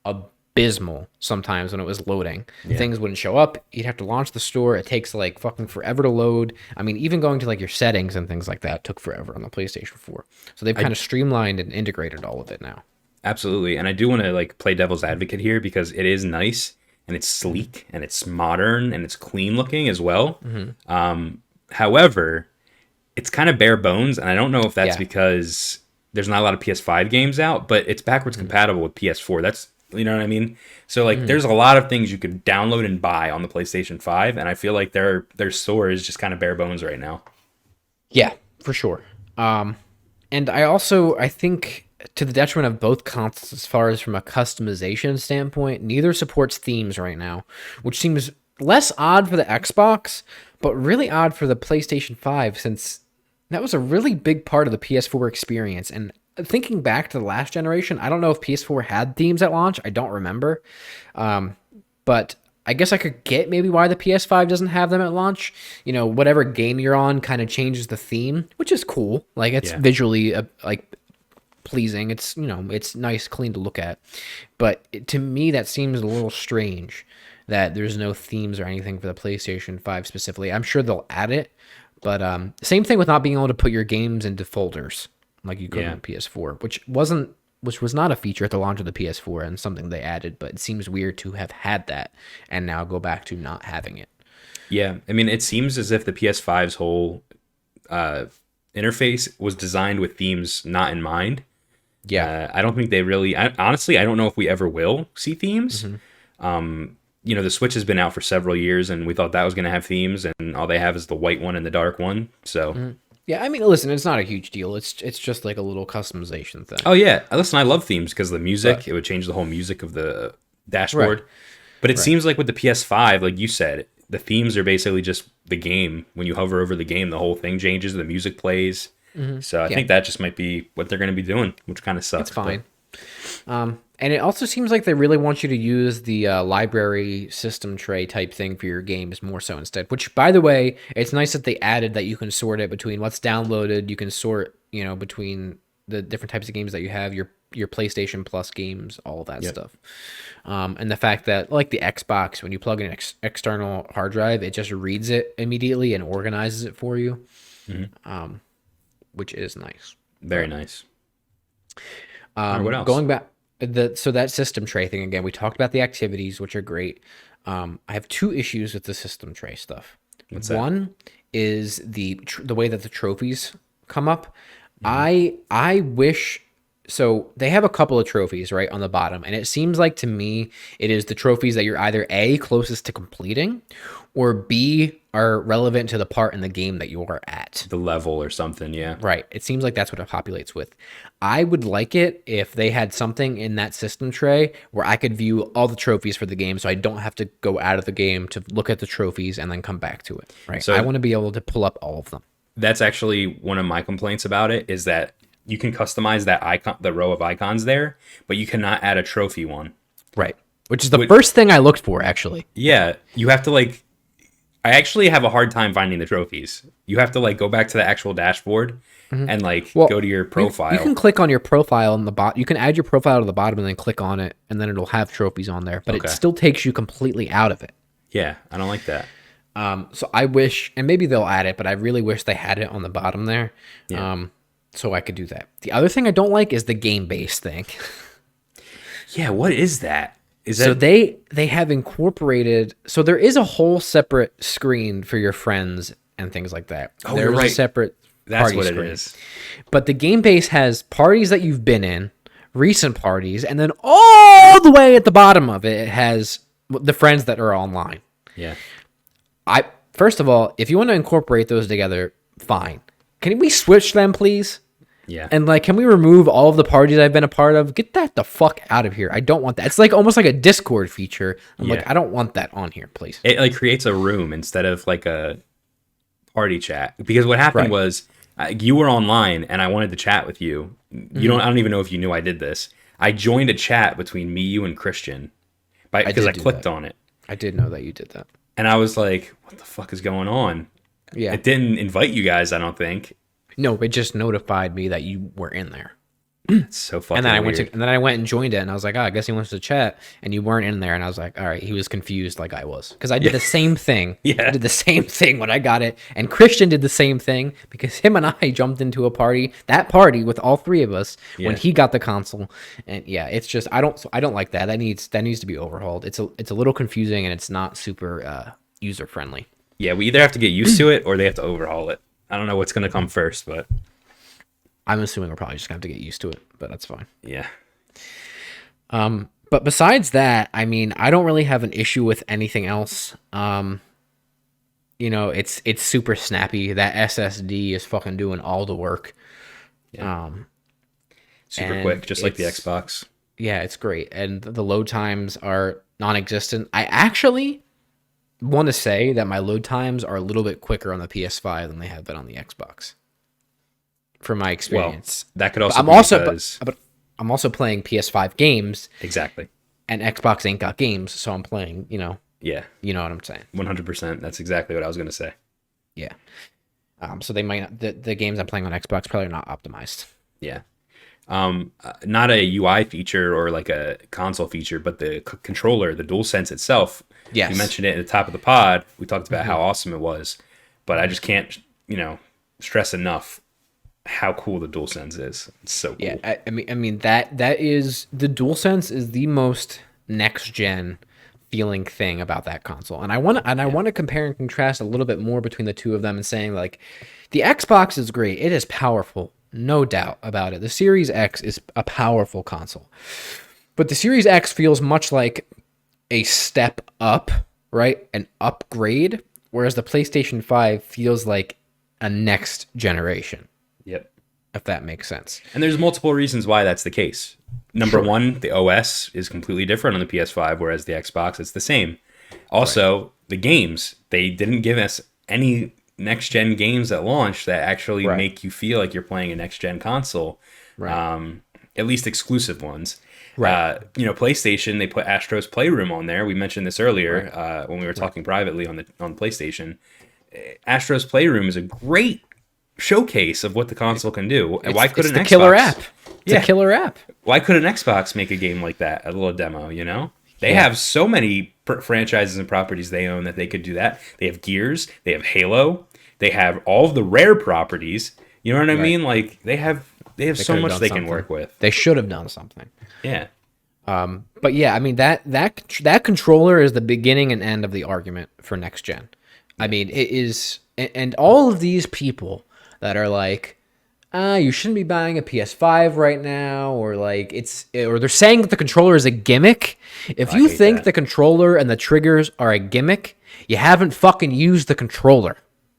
abysmal sometimes when it was loading. Things wouldn't show up. You'd have to launch the store. It takes like fucking forever to load. I mean, even going to like your settings and things like that took forever on the PlayStation 4. So they've kind of streamlined and integrated all of it now. Absolutely. And I do want to like play devil's advocate here because it is nice and it's sleek and it's modern and it's clean looking as well. However, it's kind of bare bones, and I don't know if that's because there's not a lot of PS5 games out, but it's backwards compatible with PS4. That's, you know what I mean? So like there's a lot of things you could download and buy on the PlayStation 5, and I feel like their store is just kind of bare bones right now. Yeah, for sure. And I think to the detriment of both consoles as far as from a customization standpoint, neither supports themes right now, which seems less odd for the Xbox, but really odd for the PlayStation 5 since that was a really big part of the PS4 experience. And thinking back to the last generation, I don't know if PS4 had themes at launch. I don't remember. But I guess I could get maybe why the PS5 doesn't have them at launch. Whatever game you're on kind of changes the theme, which is cool. Like it's visually like pleasing. It's, it's nice, clean to look at. But to me, that seems a little strange that there's no themes or anything for the PlayStation 5 specifically. I'm sure they'll add it, but same thing with not being able to put your games into folders like you could on PS4, which was not a feature at the launch of the PS4 and something they added, but it seems weird to have had that and now go back to not having it. Yeah, I mean, it seems as if the PS5's whole interface was designed with themes not in mind. Yeah, I don't think they really. Honestly, I don't know if we ever will see themes. the Switch has been out for several years, and we thought that was going to have themes, and all they have is the white one and the dark one. So, Yeah, I mean, listen, it's not a huge deal. It's just like a little customization thing. oh yeah, listen, I love themes because the music, But, it would change the whole music of the dashboard. right, But it right. seems like with the PS5, like you said, the themes are basically just the game. When you hover over the game, the whole thing changes, the music plays. So I Yeah. think that just might be what they're going to be doing, which kind of sucks. It's fine. And it also seems like they really want you to use the library system tray type thing for your games more so instead. Which, by the way, it's nice that they added that you can sort it between what's downloaded. You can sort, between the different types of games that you have, your PlayStation Plus games, all that stuff. And the fact that, like the Xbox, when you plug in an external hard drive, it just reads it immediately and organizes it for you, which is nice. Very nice. What else? Going back, so that system tray thing again, we talked about the activities, which are great. I have two issues with the system tray stuff. What's that? One is the way that the trophies come up. I wish. So they have a couple of trophies right on the bottom, and it seems like to me it is the trophies that you're either A, closest to completing, or B, are relevant to the part in the game that you are at. The level or something, yeah. Right. It seems like that's what it populates with. I would like it if they had something in that system tray where I could view all the trophies for the game so I don't have to go out of the game to look at the trophies and then come back to it. Right. So I want to be able to pull up all of them. That's actually one of my complaints about it is that you can customize that icon, the row of icons there, but you cannot add a trophy one. Right. Which is the first thing I looked for, actually. Yeah, you have to I actually have a hard time finding the trophies. You have to go back to the actual dashboard and go to your profile. You can click on your profile in the bot. You can add your profile to the bottom and then click on it, and then it'll have trophies on there. But it still takes you completely out of it. Yeah, I don't like that. So I wish, and maybe they'll add it, but I really wish they had it on the bottom there. Yeah. So I could do that. The other thing I don't like is the game-based thing. Yeah, what is that? So they have incorporated. So there is a whole separate screen for your friends and things like that. Oh, There's you're right. a separate That's party what screen. it is. But the game base has parties that you've been in, recent parties, and then all the way at the bottom of it, it has the friends that are online. Yeah. First of all, if you want to incorporate those together, fine. Can we switch them, please? Yeah. And can we remove all of the parties I've been a part of? Get that the fuck out of here. I don't want that. It's almost like a Discord feature. I'm I don't want that on here, please. It creates a room instead of a party chat. Because what happened was you were online and I wanted to chat with you. I don't even know if you knew I did this. I joined a chat between me, you, and Christian because I clicked on it. I did know that you did that. And I was like, what the fuck is going on? Yeah. It didn't invite you guys, I don't think. No, it just notified me that you were in there. It's so fucking And then I weird. went and joined it, and I was like, I guess he wants to chat, and you weren't in there, and I was like, all right, he was confused like I was, because I did the same thing. Yeah. I did the same thing when I got it, and Christian did the same thing because him and I jumped into that party with all three of us when he got the console, and it's just I don't like that. That needs to be overhauled. It's a little confusing and it's not super user friendly. Yeah, we either have to get used to it or they have to overhaul it. I don't know what's gonna come first, but I'm assuming we're probably just gonna have to get used to it, but that's fine. yeah. But besides that, I mean, I don't really have an issue with anything else. It's super snappy. That SSD is fucking doing all the work. Yeah. Super and quick, just like the Xbox. Yeah, it's great. And the load times are non-existent. I actually want to say that my load times are a little bit quicker on the PS5 than they have been on the Xbox. From my experience. Well, that could also but I'm also playing PS5 games. Exactly. And Xbox ain't got games, so I'm playing, Yeah. You know what I'm saying? 100%. That's exactly what I was going to say. Yeah. So they might not, the games I'm playing on Xbox probably not optimized. Yeah. Not a UI feature or a console feature, but the controller, the DualSense itself. Yes. You mentioned it at the top of the pod. We talked about how awesome it was, but I just can't, stress enough how cool the DualSense is. It's so cool. Yeah, I mean that is the DualSense is the most next gen feeling thing about that console, and I want to compare and contrast a little bit more between the two of them and saying the Xbox is great, it is powerful, no doubt about it. The Series X is a powerful console, but the Series X feels much like a step up, right? An upgrade, whereas the PlayStation 5 feels like a next generation, Yep. if that makes sense. And there's multiple reasons why that's the case. Number one, the OS is completely different on the PS5, whereas the Xbox, it's the same. Also, the games, they didn't give us any next-gen games at launch that actually make you feel like you're playing a next-gen console. Right. At least exclusive ones. Right. PlayStation, they put Astros Playroom on there. We mentioned this earlier when we were talking privately on PlayStation. Astros Playroom is a great showcase of what the console can do. Why couldn't it's the Xbox? Killer app. It's a killer app. Why couldn't Xbox make a game like that? A little demo, you know? They have so many franchises and properties they own that they could do that. They have Gears. They have Halo. They have all of the Rare properties. You know what I mean? Like they have so much they can work with. They should have done something. Yeah. But yeah, I mean that controller is the beginning and end of the argument for next gen. I mean, it is, and all of these people that are like, you shouldn't be buying a PS5 right now, or like or they're saying that the controller is a gimmick. If you think the controller and the triggers are a gimmick, you haven't fucking used the controller.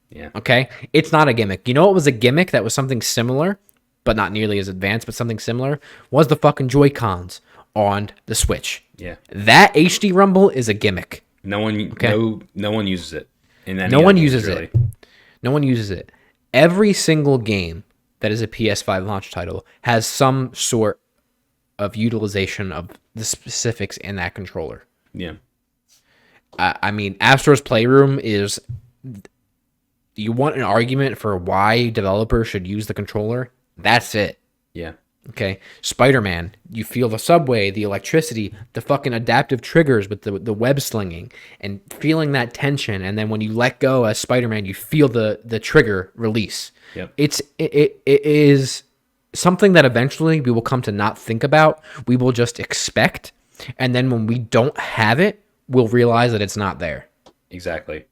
Yeah. Okay? It's not a gimmick. You know what was a gimmick that was something similar, but not nearly as advanced, but something similar? Was the fucking Joy-Cons on the Switch. Yeah. That HD Rumble is a gimmick. No one uses it. No one uses it. No one uses it. Every single game that is a PS5 launch title has some sort of utilization of the specifics in that controller. Yeah. I mean, Astros Playroom is... You want an argument for why developers should use the controller? That's it. Yeah. Okay. Spider-Man, you feel the subway, the electricity, the fucking adaptive triggers with the web slinging and feeling that tension. And then when you let go as Spider-Man, you feel the trigger release. Yep. It is something that eventually we will come to not think about. We will just expect. And then when we don't have it, we'll realize that it's not there. Exactly.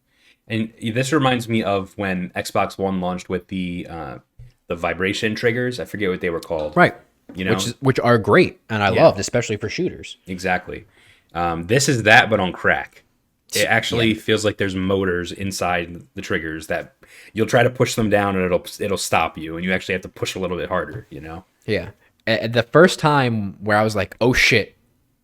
And this reminds me of when Xbox One launched with the vibration triggers. I forget what they were called. Right. You know, which are great and I loved, especially for shooters. Exactly. This is that, but on crack. It actually feels like there's motors inside the triggers that you'll try to push them down and it'll stop you, and you actually have to push a little bit harder. You know. Yeah. The first time where I was like, oh shit,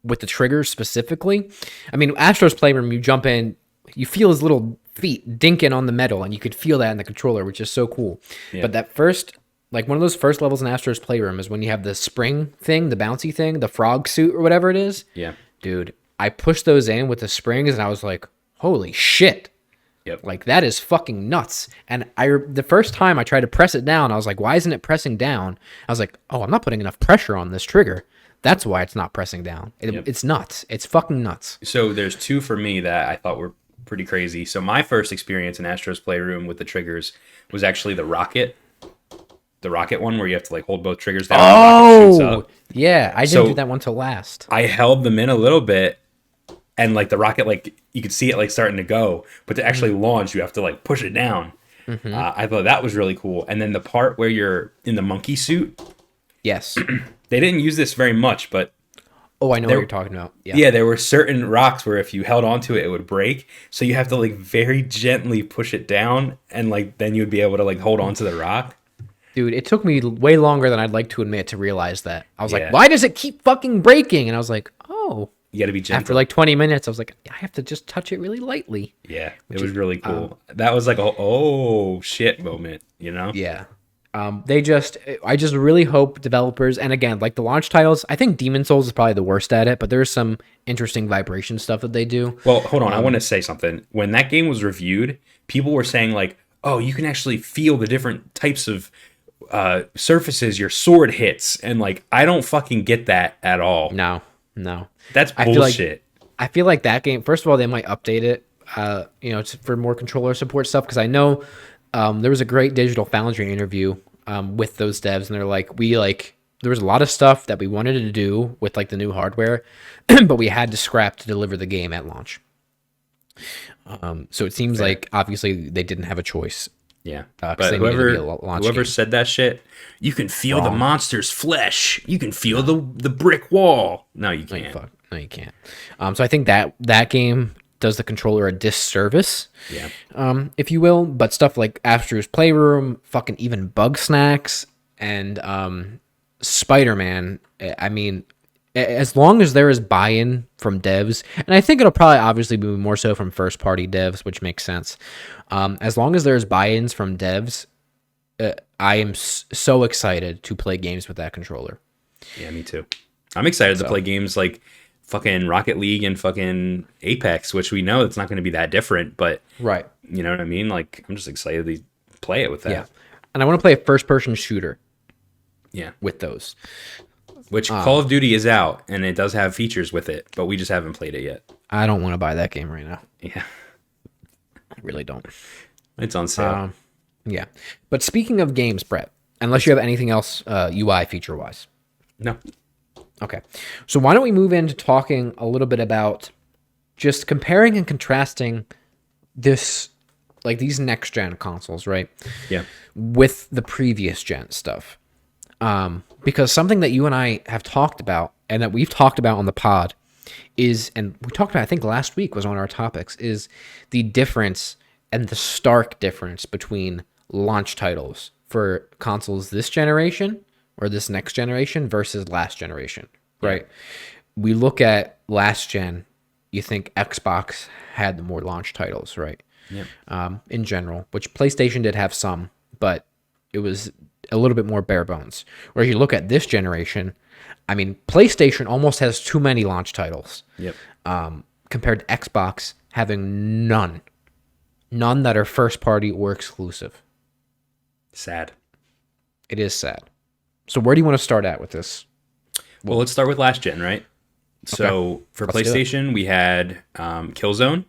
with the triggers specifically, I mean, Astros Playroom, you jump in, you feel his little feet dinking on the metal, and you could feel that in the controller, which is so cool. Yeah. But that first, like one of those first levels in Astros Playroom is when you have the spring thing, the bouncy thing, the frog suit or whatever it is. Yeah. Dude, I pushed those in with the springs and I was like, holy shit. Yep. Like that is fucking nuts. And the first time I tried to press it down, I was like, why isn't it pressing down? I was like, oh, I'm not putting enough pressure on this trigger. That's why it's not pressing down. It's nuts. It's fucking nuts. So there's two for me that I thought were pretty crazy. So my first experience in Astros Playroom with the triggers was actually the rocket one where you have to like hold both triggers down. Oh, yeah. I didn't do that one till last. I held them in a little bit, and like the rocket, like you could see it like starting to go, but to actually launch, you have to like push it down. Mm-hmm. I thought that was really cool. And then the part where you're in the monkey suit. Yes. They didn't use this very much, but oh, I know what you're talking about. Yeah, there were certain rocks where if you held onto it, it would break. So you have to like very gently push it down, and like then you would be able to like hold onto the rock. Dude, it took me way longer than I'd like to admit to realiase that. I was like, why does it keep fucking breaking? And I was like, oh. You got to be gentle. After like 20 minutes, I was like, I have to just touch it really lightly. Yeah, it was really cool. That was like a oh shit moment, you know? Yeah. I just really hope developers, and again, like the launch titles, I think Demon Souls is probably the worst at it, but there's some interesting vibration stuff that they do. Well, hold on. I want to say something. When that game was reviewed, people were saying like, oh, you can actually feel the different types of surfaces your sword hits. And like, I don't fucking get that at all. No. That's bullshit. I feel like that game, first of all, they might update it, for more controller support stuff. Cause I know there was a great Digital Foundry interview with those devs, and they're like, there was a lot of stuff that we wanted to do with like the new hardware, but we had to scrap to deliver the game at launch. So it seems like obviously they didn't have a choice. Yeah, but whoever said that shit, you can feel the monster's flesh. You can feel the brick wall. No, you can't. No, you can't. So I think that game does the controller a disservice, Yeah. if you will. But stuff like Astros Playroom, fucking even Bug Snacks, and Spider-Man. I mean, as long as there is buy-in from devs, and I think it'll probably obviously be more so from first-party devs, which makes sense. As long as there's buy-ins from devs, I am so excited to play games with that controller. Yeah, me too. I'm excited to play games like fucking Rocket League and fucking Apex, which we know it's not going to be that different, but Right. you know what I mean? Like, I'm just excited to play it with that. Yeah. And I want to play a first-person shooter. Yeah. With those. Which Call of Duty is out, and it does have features with it, but we just haven't played it yet. I don't want to buy that game right now. Yeah. I really don't. It's on sale. Yeah. But speaking of games, Brett, unless you have anything else UI feature-wise. No. Okay. So why don't we move into talking a little bit about just comparing and contrasting this, like these next-gen consoles, right? Yeah. With the previous gen stuff. Because something that you and I have talked about and that we've talked about on the pod is, and we talked about, I think last week was one of our topics, is the difference and the stark difference between launch titles for consoles this generation or this next generation versus last generation, right? We look at last gen, you think Xbox had the more launch titles, right? Yeah. In general, which PlayStation did have some, but it was a little bit more bare bones. Whereas you look at this generation, I mean, PlayStation almost has too many launch titles. Yep. Compared to Xbox having none that are first party or exclusive. Sad. It is sad. So where do you want to start at with this? Well, let's start with last gen, right? So for PlayStation, we had Killzone.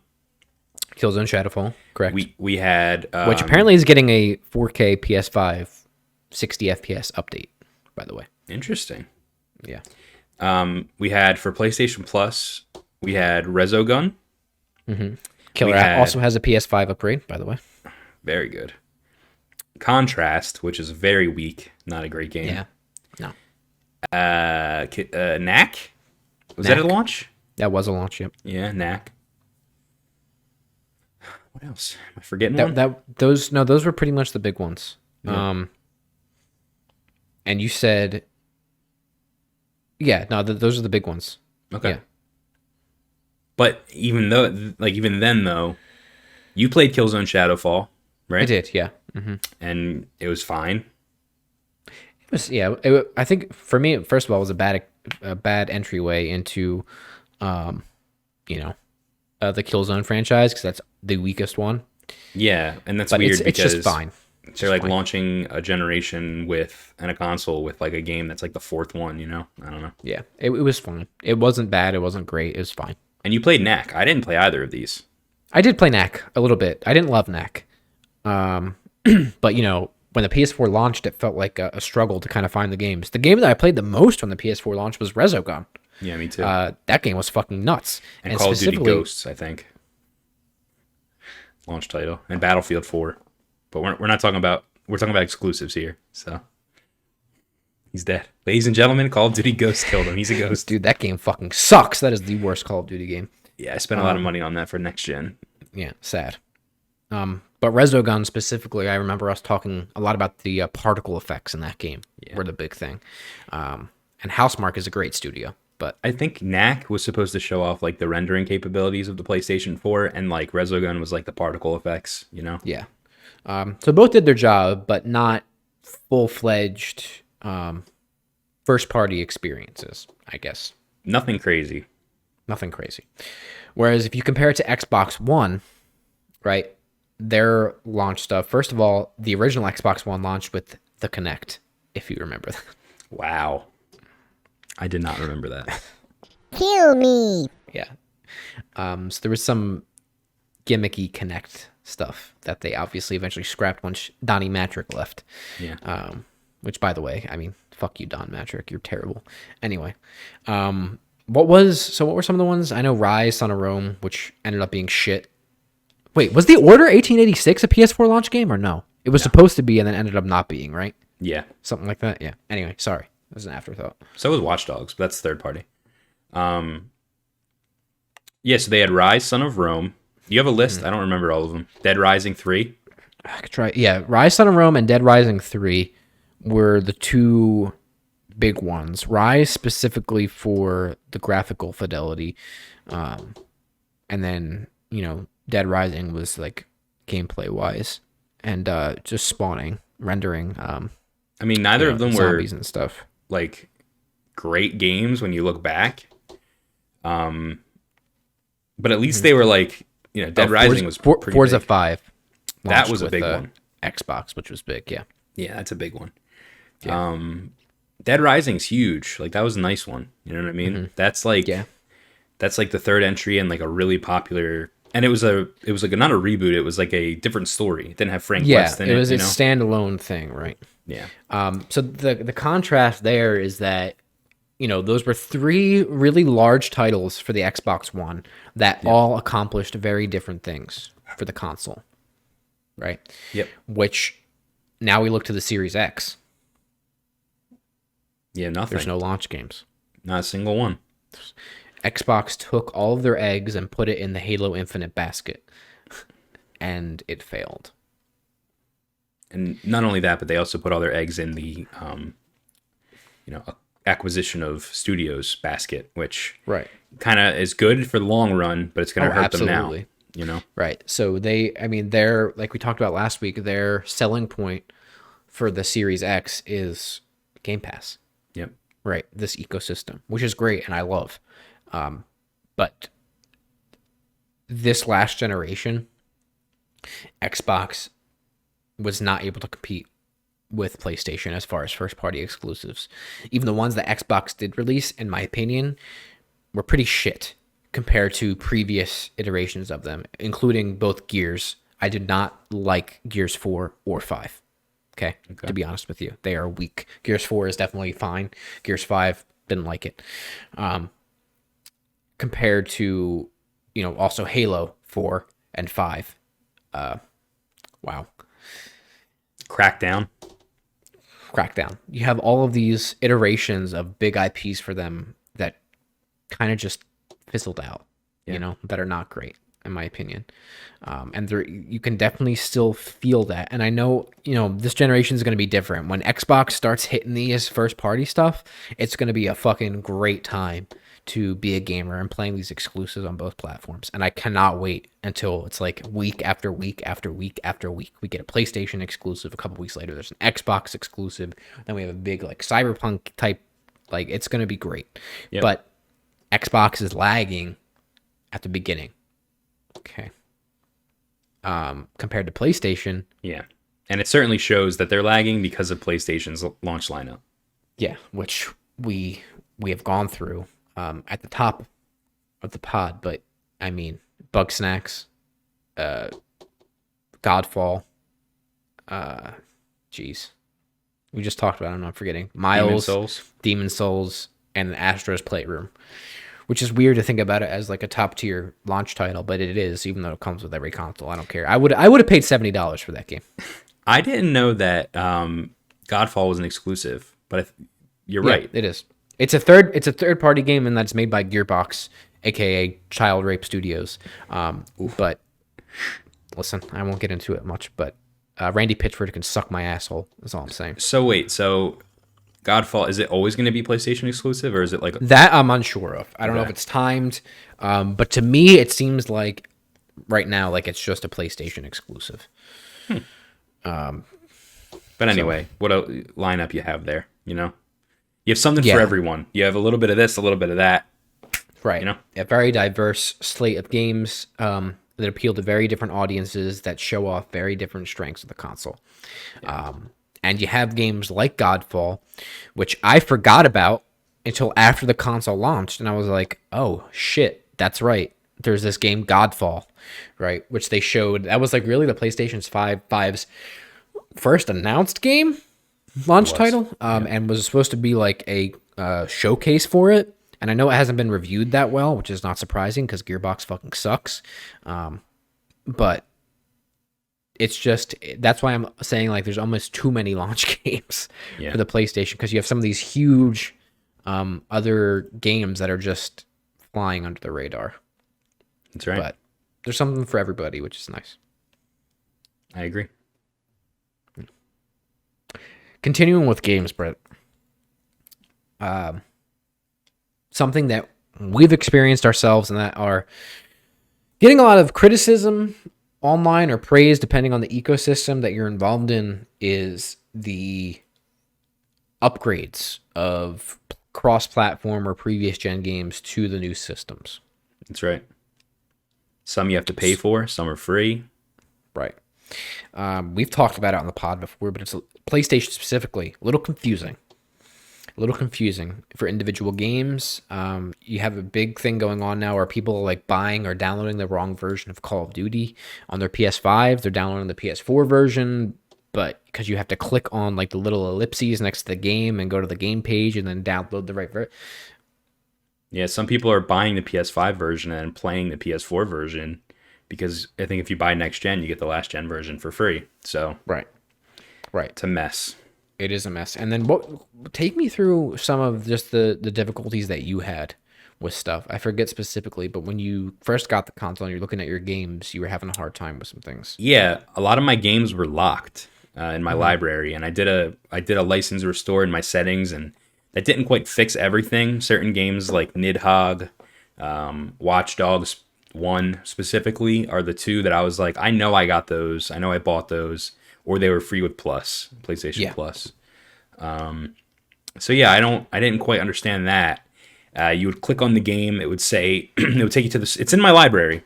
Killzone Shadowfall, correct. We had which apparently is getting a 4K PS5 60 FPS update, by the way. Interesting. Yeah. We had for PlayStation Plus, we had Resogun. Killer App also has a PS5 upgrade, by the way. Very good. Contrast, which is very weak, not a great game. Yeah. No. Knack? Was that a launch? That was a launch, yep. Yeah, Knack. What else? Am I forgetting one? Those were pretty much the big ones. Yeah. And you said, those are the big ones. Okay. Yeah. But even then though, you played Killzone Shadowfall, right? I did, yeah. And it was fine. It was, yeah. I think for me, first of all, it was a bad entryway into, the Killzone franchise because that's the weakest one. Yeah, and that's weird because it's just fine. They're like launching a generation and a console with like a game that's like the fourth one, you know? I don't know. Yeah, it was fine. It wasn't bad. It wasn't great. It was fine. And you played Knack. I didn't play either of these. I did play Knack a little bit. I didn't love Knack. But, when the PS4 launched, it felt like a struggle to kind of find the games. The game that I played the most when the PS4 launched was Resogun. Yeah, me too. That game was fucking nuts. And Call of Duty Ghosts, I think. Launch title. And Battlefield 4. But we're not talking about... We're talking about exclusives here, so... He's dead. Ladies and gentlemen, Call of Duty Ghosts killed him. He's a ghost. Dude, that game fucking sucks. That is the worst Call of Duty game. Yeah, I spent a lot of money on that for next gen. Yeah, sad. But Resogun specifically, I remember us talking a lot about the particle effects in that game. Yeah. Were the big thing. And Housemarque is a great studio. But I think Knack was supposed to show off like the rendering capabilities of the PlayStation 4, and like Resogun was like the particle effects, you know? Yeah. So both did their job, but not full-fledged first-party experiences, I guess. Nothing crazy. Whereas if you compare it to Xbox One, right, their launch stuff, first of all, the original Xbox One launched with the Kinect, if you remember that. Wow. I did not remember that. Kill me. Yeah. So there was some gimmicky Kinect stuff that they obviously eventually scrapped once Donnie Matrick left. Yeah. Which, by the way, I mean, fuck you, Don Matrick. You're terrible. Anyway. What were some of the ones? I know Rise, Son of Rome, which ended up being shit. Wait, was The Order 1886 a PS4 launch game or no? It was supposed to be and then ended up not being, right? Yeah. Something like that? Yeah. Anyway, sorry. It was an afterthought. So was Watch Dogs, but that's third party. Yeah, so they had Rise, Son of Rome. You have a list? I don't remember all of them. Dead Rising 3. I could try. Yeah, Rise, Son of Rome, and Dead Rising 3 were the two big ones. Rise specifically for the graphical fidelity, and then Dead Rising was like gameplay wise and just spawning, rendering. I mean, neither of them were zombies and stuff. like great games when you look back. But at least they were like, Dead Rising was pretty Forza big. 5. That was a with, big one. Xbox, which was big, yeah. Yeah, that's a big one. Yeah. Dead Rising's huge. Like that was a nice one. You know what I mean? Mm-hmm. That's like the third entry and like a really popular. And it was like not a reboot. It was like a different story. It didn't have Frank West in it. It was a standalone thing, right? Yeah. So the contrast there is that those were three really large titles for the Xbox One that all accomplished very different things for the console, right? Yep. Which now we look to the Series X. Yeah, nothing. There's no launch games. Not a single one. Xbox took all of their eggs and put it in the Halo Infinite basket, and it failed. And not only that, but they also put all their eggs in the, acquisition of studios basket, which kind of is good for the long run, but it's going to hurt them now. Right. So they're like we talked about last week. Their selling point for the Series X is Game Pass. Yep. Right. This ecosystem, which is great and I love. But this last generation, Xbox was not able to compete with PlayStation as far as first party exclusives. Even the ones that Xbox did release, in my opinion, were pretty shit compared to previous iterations of them, including both Gears. I did not like Gears 4 or 5. Okay. To be honest with you, they are weak. Gears 4 is definitely fine. Gears 5, didn't like it. Compared to, also Halo 4 and 5. Wow. Crackdown. You have all of these iterations of big IPs for them that kind of just fizzled out, that are not great, in my opinion. And you can definitely still feel that. And I know, this generation is going to be different. When Xbox starts hitting these first party stuff, it's going to be a fucking great time to be a gamer and playing these exclusives on both platforms. And I cannot wait until it's like week after week after week after week. We get a PlayStation exclusive. A couple weeks later, there's an Xbox exclusive. Then we have a big like Cyberpunk type. Like it's going to be great. Yep. But Xbox is lagging at the beginning. Okay. Compared to PlayStation. Yeah. And it certainly shows that they're lagging because of PlayStation's launch lineup. Yeah, which we have gone through at the top of the pod, but I mean, Bug Snacks, Godfall, we just talked about it, I'm forgetting. Miles, Demon Souls, and the Astros Playroom, which is weird to think about it as like a top tier launch title, but it is, even though it comes with every console. I don't care. I would have paid $70 for that game. I didn't know that Godfall was an exclusive, but you're right. It is. It's a third party game, and that's made by Gearbox, aka Child Rape Studios. But listen, I won't get into it much. But Randy Pitchford can suck my asshole. That's all I'm saying. So wait, Godfall, is it always going to be PlayStation exclusive, or is it like that? I'm unsure of. I don't know if it's timed, but to me, it seems like right now, like it's just a PlayStation exclusive. But anyway, what a lineup you have there, You have something for everyone. You have a little bit of this, a little bit of that. Right. A very diverse slate of games that appeal to very different audiences that show off very different strengths of the console. Yeah. And you have games like Godfall, which I forgot about until after the console launched. And I was like, oh, shit, that's right. There's this game Godfall, right? Which they showed. That was like really the PlayStation 5's first announced game. Launch title, and was supposed to be like a showcase for it. And I know it hasn't been reviewed that well, which is not surprising because Gearbox fucking sucks. But it's just, that's why I'm saying like there's almost too many launch games for the PlayStation, because you have some of these huge other games that are just flying under the radar. That's right. But there's something for everybody, which is nice. I agree. Continuing with games, Brett. Something that we've experienced ourselves and that are getting a lot of criticism online or praise, depending on the ecosystem that you're involved in, is the upgrades of cross-platform or previous gen games to the new systems. That's right. Some you have to pay for, some are free. Right. We've talked about it on the pod before, but it's PlayStation specifically a little confusing. A little confusing for individual games. You have a big thing going on now where people are like buying or downloading the wrong version of Call of Duty on their PS5. They're downloading the PS4 version, but because you have to click on like the little ellipses next to the game and go to the game page and then download the right version. Yeah, some people are buying the PS5 version and playing the PS4 version because I think if you buy next gen, you get the last gen version for free. So Right. It's a mess. It is a mess. And then take me through some of just the difficulties that you had with stuff. I forget specifically, but when you first got the console and you're looking at your games, you were having a hard time with some things. Yeah, a lot of my games were locked in my library, and I did a license restore in my settings, and that didn't quite fix everything. Certain games like Nidhogg, Watch Dogs 1 specifically are the two that I was like, I know I got those. I know I bought those. Or they were free with PlayStation Plus. So yeah, I didn't quite understand that. You would click on the game, it would say, it would take you to it's in my library,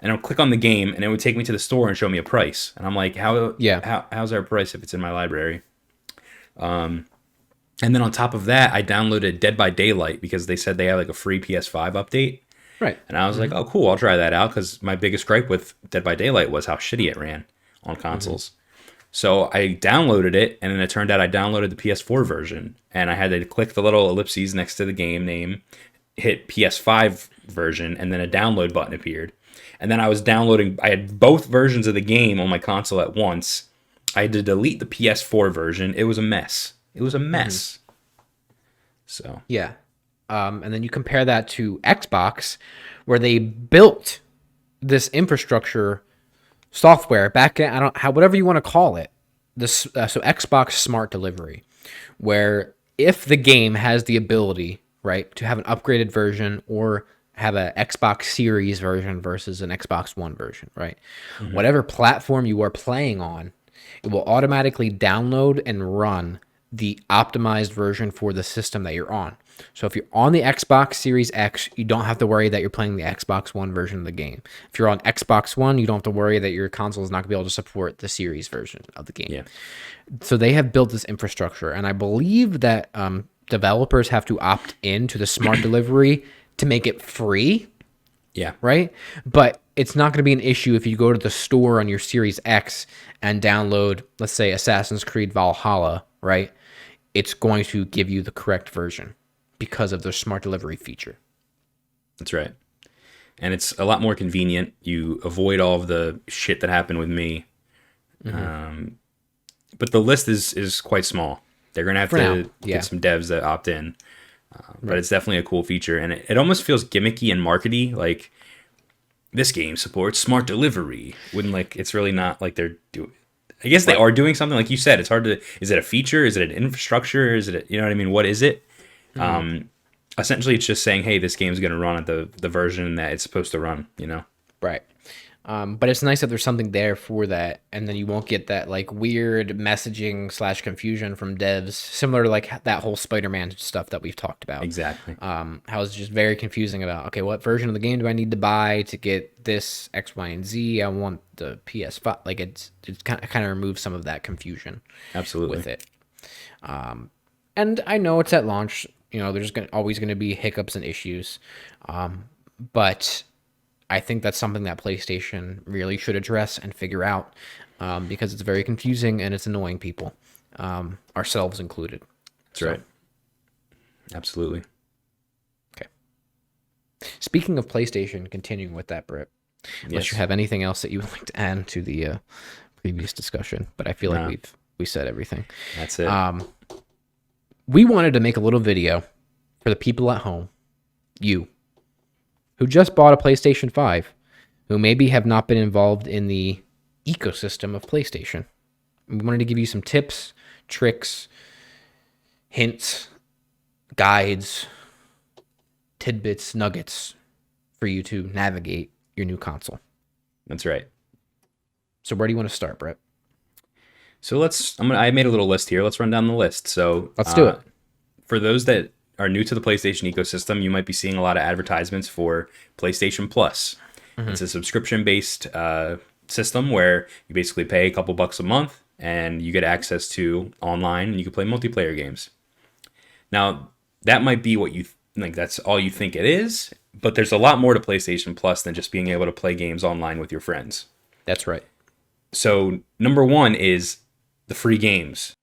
and I would click on the game, and it would take me to the store and show me a price. And I'm like, how's there a price if it's in my library? And then on top of that, I downloaded Dead by Daylight because they said they had like a free PS5 update. Right. And I was like, oh cool, I'll try that out because my biggest gripe with Dead by Daylight was how shitty it ran on consoles. So I downloaded it, and then it turned out I downloaded the PS4 version, and I had to click the little ellipses next to the game name, hit PS5 version, and then a download button appeared. And then I had both versions of the game on my console at once. I had to delete the PS4 version. It was a mess. So yeah. And then you compare that to Xbox, where they built this infrastructure software back in, whatever you want to call it, so Xbox Smart Delivery, where if the game has the ability, right, to have an upgraded version or have a Xbox Series version versus an Xbox One version, right, whatever platform you are playing on, it will automatically download and run the optimized version for the system that you're on. So if you're on the Xbox Series X, you don't have to worry that you're playing the Xbox One version of the game. If you're on Xbox One, you don't have to worry that your console is not going to be able to support the Series version of the game. Yeah. So they have built this infrastructure, and I believe that developers have to opt in to the Smart Delivery to make it free. Yeah. Right? But it's not going to be an issue if you go to the store on your Series X and download, let's say, Assassin's Creed Valhalla, right? It's going to give you the correct version because of the Smart Delivery feature. That's right. And it's a lot more convenient. You avoid all of the shit that happened with me. But the list is quite small. They're going to have to get some devs that opt in. But it's definitely a cool feature. And it almost feels gimmicky and markety. Like, this game supports Smart Delivery. It's really not like they're doing... I guess they are doing something. Like you said, it's hard to... Is it a feature? Is it an infrastructure? Is it... You know what I mean? What is it? Essentially, it's just saying, hey, this game's going to run at the version that it's supposed to run, you know? Right. But it's nice that there's something there for that, and then you won't get that like weird messaging / confusion from devs, similar to like that whole Spider-Man stuff that we've talked about. Exactly. How it's just very confusing about, okay, what version of the game do I need to buy to get this X, Y, and Z? I want the PS5. Like it's kind of removes some of that confusion. Absolutely. With it. And I know it's at launch. You know, there's always going to be hiccups and issues, but I think that's something that PlayStation really should address and figure out, because it's very confusing and it's annoying people, ourselves included. That's right. Absolutely. Okay. Speaking of PlayStation, continuing with that, Britt, unless you have anything else that you would like to add to the previous discussion, but I feel like we said everything. That's it. We wanted to make a little video for the people at home, you, who just bought a PlayStation 5, who maybe have not been involved in the ecosystem of PlayStation. We wanted to give you some tips, tricks, hints, guides, tidbits, nuggets for you to navigate your new console. That's right. So where do you want to start, Brett? So I made a little list here. Let's run down the list. So Let's do it. For those that are new to the PlayStation ecosystem, you might be seeing a lot of advertisements for PlayStation Plus. It's a subscription-based system where you basically pay a couple bucks a month and you get access to online and you can play multiplayer games. Now, that might be what you like. That's all you think it is, but there's a lot more to PlayStation Plus than just being able to play games online with your friends. That's right. So, number one is the free games.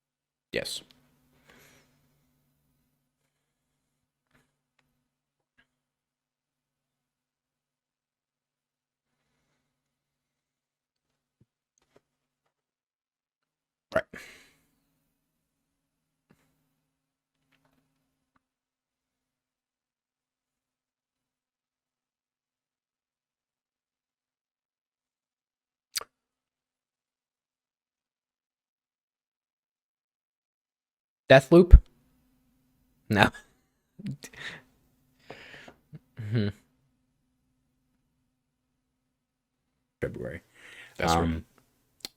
Yes. Right. Deathloop? No. February. That's right.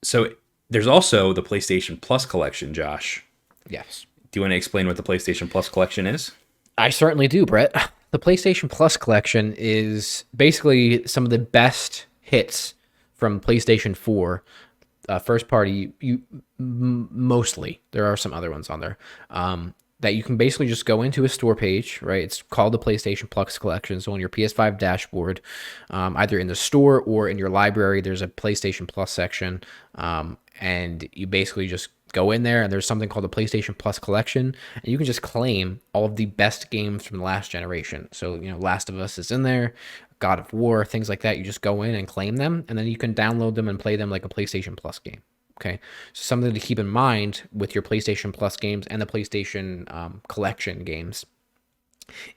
So there's also the PlayStation Plus collection, Josh. Yes. Do you want to explain what the PlayStation Plus collection is? I certainly do, Brett. The PlayStation Plus collection is basically some of the best hits from PlayStation 4. First party, mostly. There are some other ones on there. That you can basically just go into a store page, right? It's called the PlayStation Plus collection. So on your PS5 dashboard, either in the store or in your library, there's a PlayStation Plus section. And you basically just go in there and there's something called the PlayStation Plus collection. And you can just claim all of the best games from the last generation. So, Last of Us is in there, God of War, things like that. You just go in and claim them, and then you can download them and play them like a PlayStation Plus game. Okay, so something to keep in mind with your PlayStation Plus games and the PlayStation collection games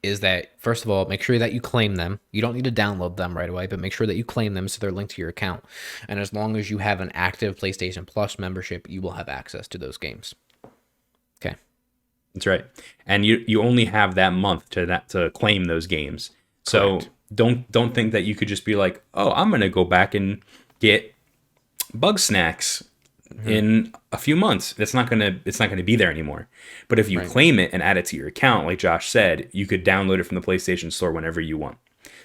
is that, first of all, make sure that you claim them. You don't need to download them right away, but make sure that you claim them so they're linked to your account. And as long as you have an active PlayStation Plus membership, you will have access to those games. Okay. That's right. And you only have that month to claim those games. So Correct. don't think that you could just be like, oh, I'm gonna go back and get Bug Snacks in a few months. It's not gonna be there anymore. But if you claim it and add it to your account, like Josh said, you could download it from the PlayStation Store whenever you want.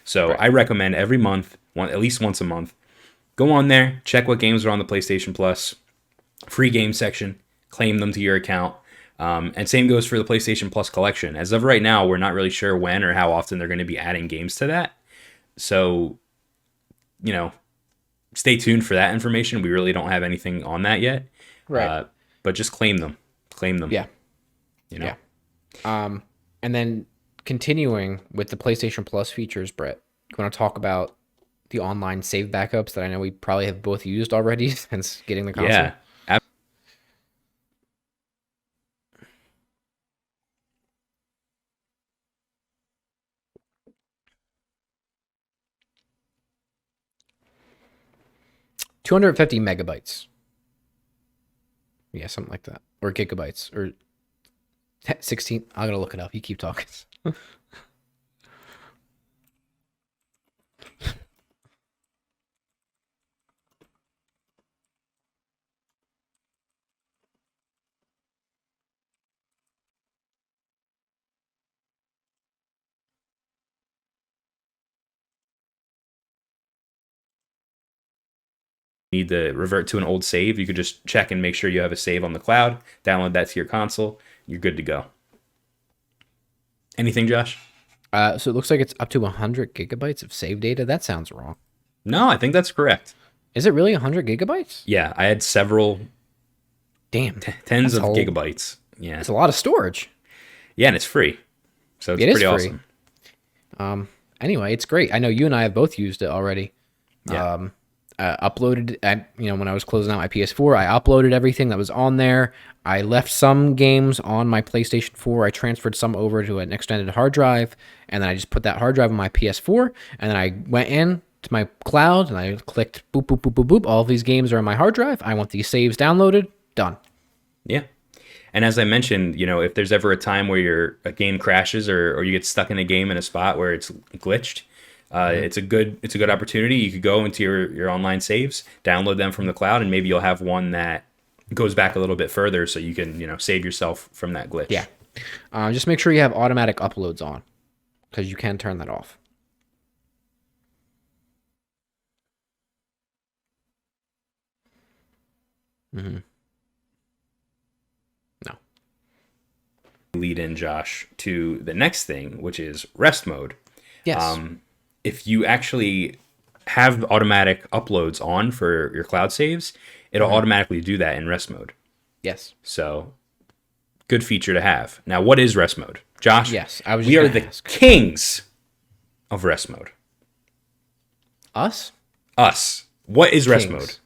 So I recommend every month, at least once a month, go on there, check what games are on the PlayStation Plus free game section, claim them to your account. And same goes for the PlayStation Plus collection. As of right now, we're not really sure when or how often they're going to be adding games to that. So, stay tuned for that information. We really don't have anything on that yet. Right. But just claim them. Claim them. Yeah. Yeah. And then continuing with the PlayStation Plus features, Brett, you want to talk about the online save backups that I know we probably have both used already since getting the console? Yeah. $250 megabytes. Yeah, something like that. Or gigabytes. Or 16. I'm going to look it up. You keep talking. Need to revert to an old save, you could just check and make sure you have a save on the cloud, download that to your console, you're good to go. Anything, Josh? So it looks like it's up to 100 gigabytes of save data. That sounds wrong. No, I think that's correct. Is it really 100 gigabytes? Yeah, I had several Damn. tens of gigabytes. Yeah. It's a lot of storage. Yeah, and it's free. So it's pretty awesome. Anyway, it's great. I know you and I have both used it already. Yeah. uploaded, when I was closing out my PS4, I uploaded everything that was on there. I left some games on my PlayStation 4. I transferred some over to an extended hard drive, and then I just put that hard drive on my PS4, and then I went in to my cloud, and I clicked boop, boop, boop, boop, boop. All of these games are on my hard drive. I want these saves downloaded. Done. Yeah. And as I mentioned, if there's ever a time where a game crashes or you get stuck in a game in a spot where it's glitched, it's a good opportunity. You could go into your online saves, download them from the cloud, and maybe you'll have one that goes back a little bit further, so you can save yourself from that glitch. Yeah. Just make sure you have automatic uploads on, because you can turn that off. Mm-hmm. No. Lead in, Josh, to the next thing, which is rest mode. Yes. If you actually have automatic uploads on for your cloud saves, it'll automatically do that in rest mode. Yes. So, good feature to have. Now, what is rest mode? Josh, yes, I was we are the kings of rest mode. Us? Us. What is rest mode?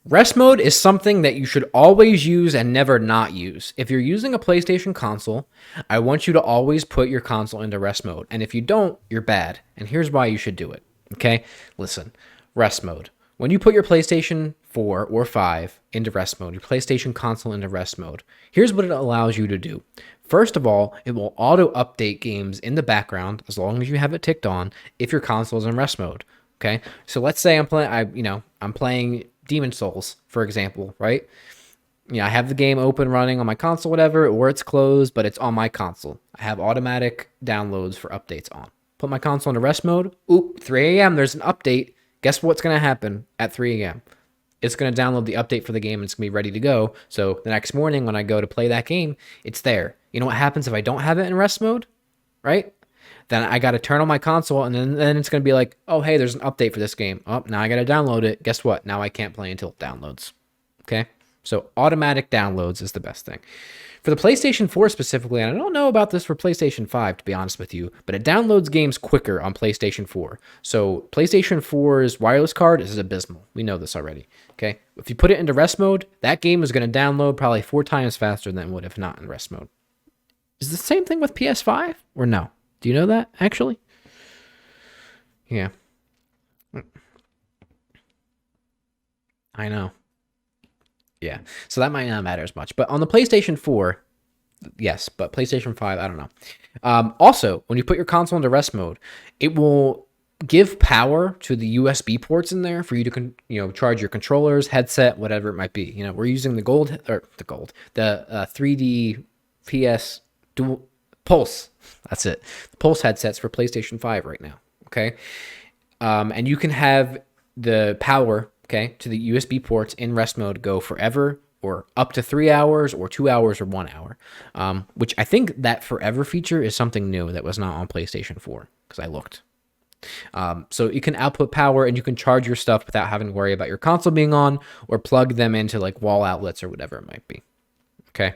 Rest mode is something that you should always use and never not use. If you're using a PlayStation console, I want you to always put your console into rest mode. And if you don't, you're bad. And here's why you should do it. Okay? Listen. Rest mode. When you put your PlayStation 4 or 5 into rest mode, your PlayStation console into rest mode, here's what it allows you to do. First of all, it will auto-update games in the background as long as you have it ticked on if your console is in rest mode. Okay? So let's say I'm playing Demon Souls, for example, right? I have the game open running on my console, whatever, or it's closed, but it's on my console. I have automatic downloads for updates on. Put my console into rest mode. Oop, 3 a.m. There's an update. Guess what's going to happen at 3 a.m.? It's going to download the update for the game and it's going to be ready to go. So the next morning when I go to play that game, it's there. You know what happens if I don't have it in rest mode, right? Then I got to turn on my console, and then it's going to be like, oh, hey, there's an update for this game. Oh, now I got to download it. Guess what? Now I can't play until it downloads. Okay? So automatic downloads is the best thing. For the PlayStation 4 specifically, and I don't know about this for PlayStation 5, to be honest with you, but it downloads games quicker on PlayStation 4. So PlayStation 4's wireless card is abysmal. We know this already. Okay? If you put it into rest mode, that game is going to download probably 4 times faster than it would if not in rest mode. Is the same thing with PS5 or no? Do you know that, actually? Yeah. I know. Yeah. So that might not matter as much. But on the PlayStation 4, yes. But PlayStation 5, I don't know. Also, when you put your console into rest mode, it will give power to the USB ports in there for you to charge your controllers, headset, whatever it might be. We're using the 3D PS dual Pulse. That's it. The Pulse headsets for PlayStation 5 right now. Okay. And you can have the power, okay, to the USB ports in rest mode go forever or up to 3 hours or 2 hours or 1 hour. Which I think that forever feature is something new that was not on PlayStation 4 because I looked. So you can output power and you can charge your stuff without having to worry about your console being on or plug them into like wall outlets or whatever it might be. Okay.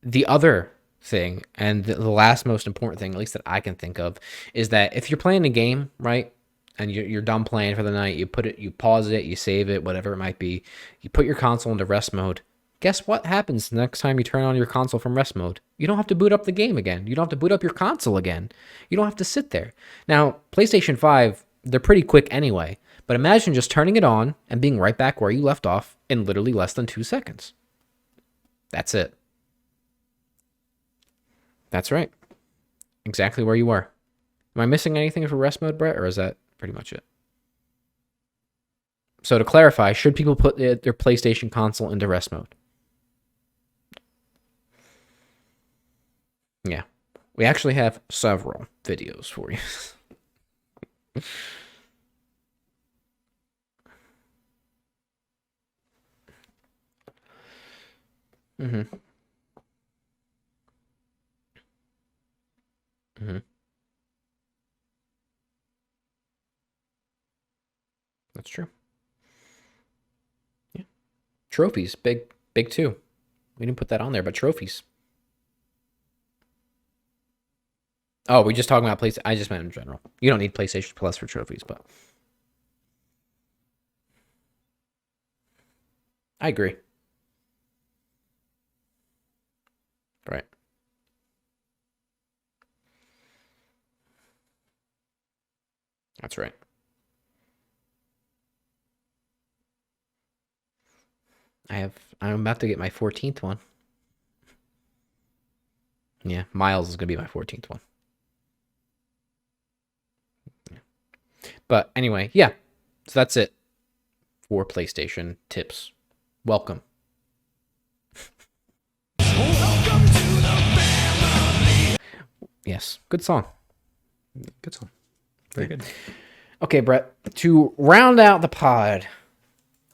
The other thing, and the last most important thing, at least that I can think of, is that if you're playing a game, right, and you're done playing for the night, you pause it, you save it, whatever it might be, you put your console into rest mode. Guess what happens the next time you turn on your console from rest mode? You don't have to boot up the game again. You don't have to boot up your console again. You don't have to sit there. Now, PlayStation 5, they're pretty quick anyway, but imagine just turning it on and being right back where you left off in literally less than 2 seconds. That's it. That's right. Exactly where you were. Am I missing anything for rest mode, Brett, or is that pretty much it? So to clarify, should people put their PlayStation console into rest mode? Yeah. We actually have several videos for you. Mm-hmm. Mm-hmm. That's true. Yeah. Trophies, big too. We didn't put that on there, but trophies. Oh, we just talking about PlayStation. I just meant in general. You don't need PlayStation Plus for trophies, but I agree. Right. That's right. I'm about to get my 14th one. Yeah, Miles is going to be my 14th one. But anyway, yeah. So that's it for PlayStation tips. Welcome. Yes, good song. Good song. Very good. Okay, Brett, to round out the pod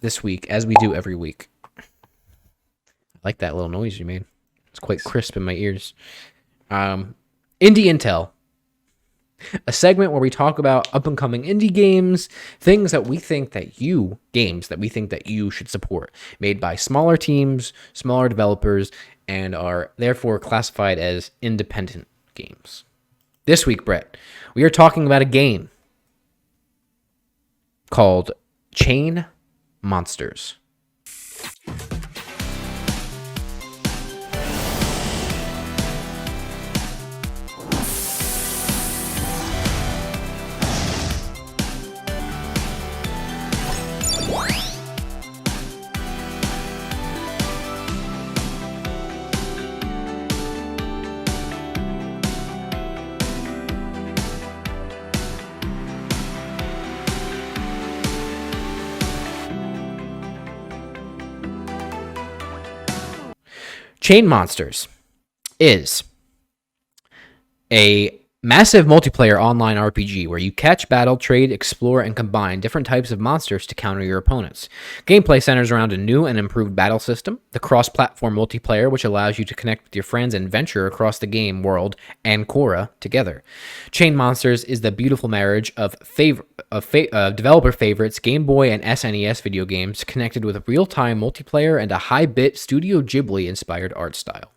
this week, as we do every week. I like that little noise you made. It's quite crisp in my ears. Indie Intel. A segment where we talk about up-and-coming indie games, games that we think that you should support, made by smaller teams, smaller developers, and are therefore classified as independent games. This week, Brett, we are talking about a game called Chainmonsters. Chainmonsters is a massive multiplayer online RPG where you catch, battle, trade, explore, and combine different types of monsters to counter your opponents. Gameplay centers around a new and improved battle system, the cross-platform multiplayer, which allows you to connect with your friends and venture across the game world and Korra together. Chainmonsters is the beautiful marriage of developer favorites, Game Boy and SNES video games, connected with real-time multiplayer and a high-bit Studio Ghibli-inspired art style.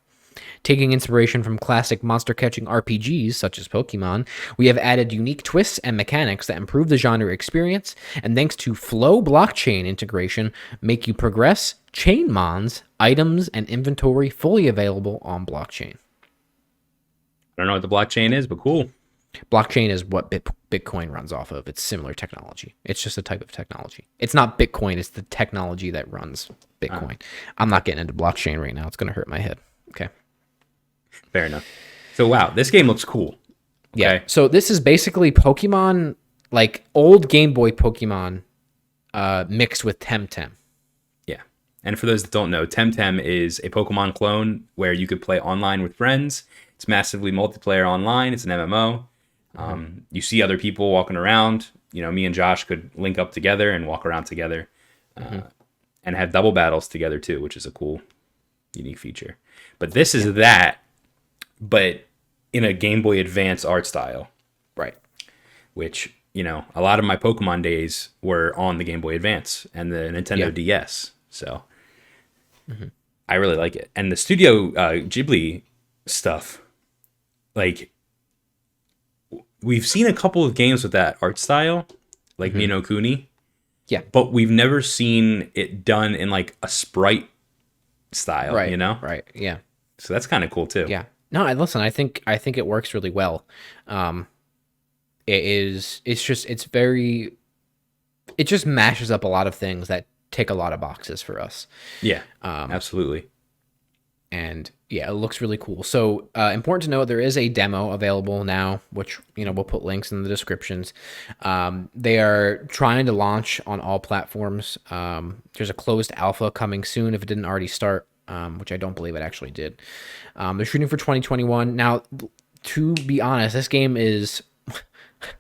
Taking inspiration from classic monster-catching RPGs, such as Pokemon, we have added unique twists and mechanics that improve the genre experience, and thanks to Flow blockchain integration, make you progress Chainmons, items, and inventory fully available on blockchain. I don't know what the blockchain is, but cool. Blockchain is what Bitcoin runs off of. It's similar technology. It's just a type of technology. It's not Bitcoin. It's the technology that runs Bitcoin. I'm not getting into blockchain right now. It's going to hurt my head. Okay. Fair enough. So, wow, this game looks cool. Okay. Yeah. So this is basically Pokemon, like old Game Boy Pokemon mixed with Temtem. Yeah. And for those that don't know, Temtem is a Pokemon clone where you could play online with friends. It's massively multiplayer online. It's an MMO. You see other people walking around. You know, me and Josh could link up together and walk around together and have double battles together too, which is a cool, unique feature. But this is that, but in a Game Boy Advance art style. Right. Which, you know, a lot of my Pokemon days were on the Game Boy Advance and the Nintendo DS. So I really like it. And the Studio Ghibli stuff, like, we've seen a couple of games with that art style, like Ni no Kuni. Yeah. But we've never seen it done in like a sprite style, Right. you know? Right. Yeah. So that's kind of cool too. Yeah. No, listen, I think it works really well. It just mashes up a lot of things that tick a lot of boxes for us. Yeah. Absolutely. And yeah, it looks really cool. So important to note, there is a demo available now, which, you know, we'll put links in the descriptions. They are trying to launch on all platforms. There's a closed alpha coming soon if it didn't already start, which I don't believe it actually did. They're shooting for 2021. Now, to be honest, this game is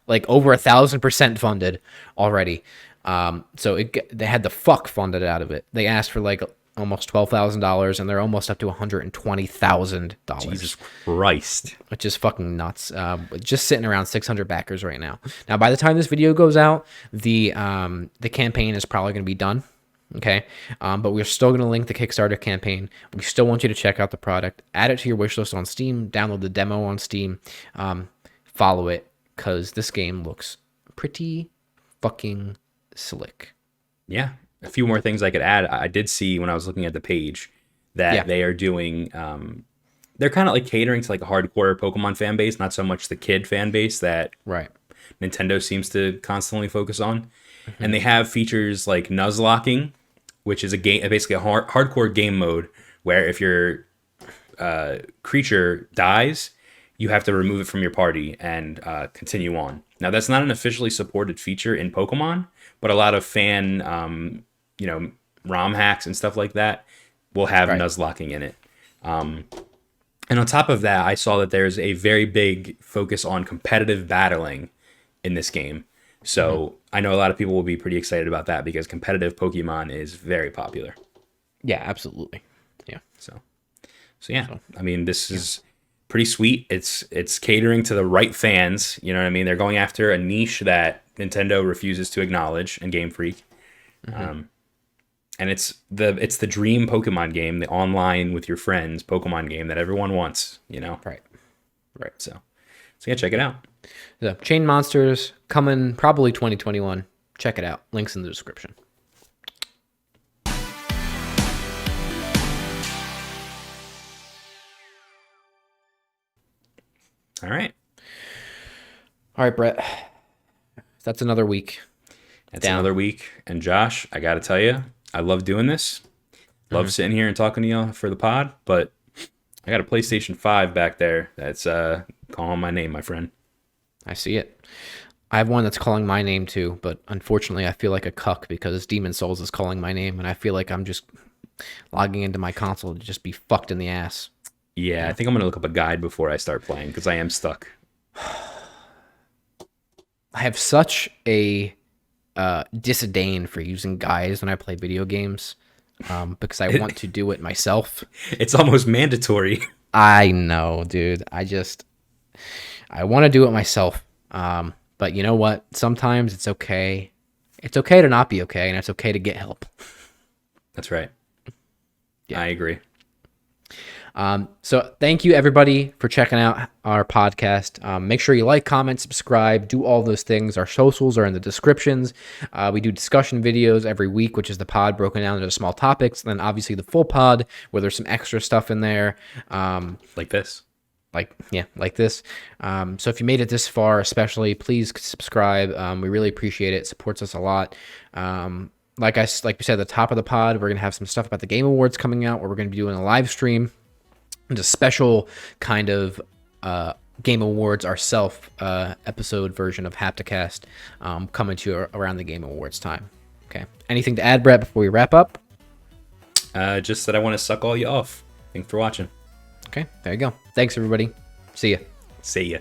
like over 1,000% funded already. So they had the fuck funded out of it. They asked for like almost $12,000, and they're almost up to $120,000. Jesus Christ. Which is fucking nuts. Just sitting around 600 backers right now. Now, by the time this video goes out, the campaign is probably going to be done. Okay. But we're still going to link the Kickstarter campaign. We still want you to check out the product, add it to your wish list on Steam, download the demo on Steam, follow it, because this game looks pretty fucking slick. Yeah. a few more things I could add. I did see when I was looking at the page that they are doing. They're kind of like catering to like a hardcore Pokemon fan base, not so much the kid fan base that Right. Nintendo seems to constantly focus on. And they have features like Nuzlocking, which is a game, basically a hardcore game mode where if your creature dies, you have to remove it from your party and continue on. Now, that's not an officially supported feature in Pokemon, but a lot of fan, ROM hacks and stuff like that will have Nuzlocking in it. And on top of that, I saw that there's a very big focus on competitive battling in this game. So I know a lot of people will be pretty excited about that because competitive Pokemon is very popular. Yeah, absolutely. Yeah. So I mean, this is pretty sweet. It's catering to the right fans. You know what I mean? They're going after a niche that Nintendo refuses to acknowledge and Game Freak. And it's the dream Pokemon game, the online with your friends Pokemon game that everyone wants, you know? Right. So yeah, check it out. So, Chainmonsters coming probably 2021. Check it out. Links in the description. All right, Brett. That's another week. That's another week. And Josh, I got to tell you, I love doing this. Love sitting here and talking to you for the pod, but I got a PlayStation 5 back there that's calling my name, my friend. I see it. I have one that's calling my name too, but unfortunately I feel like a cuck because Demon Souls is calling my name, and I feel like I'm just logging into my console to just be fucked in the ass. Yeah, I think I'm going to look up a guide before I start playing because I am stuck. I have such a disdain for using guides when I play video games because I want to do it myself. It's almost mandatory. I know, dude. I want to do it myself. But you know what? Sometimes it's okay. It's okay to not be okay, and it's okay to get help. That's right. Yeah. I agree. So thank you everybody for checking out our podcast. Make sure you like, comment, subscribe, do all those things. Our socials are in the descriptions. We do discussion videos every week, which is the pod broken down into small topics. And then obviously the full pod where there's some extra stuff in there. Like this. Like this. So if you made it this far, especially, please subscribe. We really appreciate it. It supports us a lot. Like we said at the top of the pod, we're going to have some stuff about the Game Awards coming out where we're going to be doing a live stream. It's a special kind of Game Awards ourself episode version of Hapticast coming to you around the Game Awards time. Okay. Anything to add, Brett, before we wrap up? Just that I want to suck all you off. Thanks for watching. Okay, there you go. Thanks, everybody. See ya. See ya.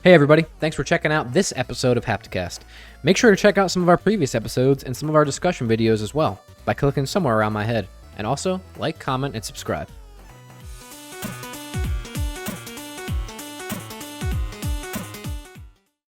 Hey, everybody. Thanks for checking out this episode of Hapticast. Make sure to check out some of our previous episodes and some of our discussion videos as well by clicking somewhere around my head. And also, like, comment, and subscribe.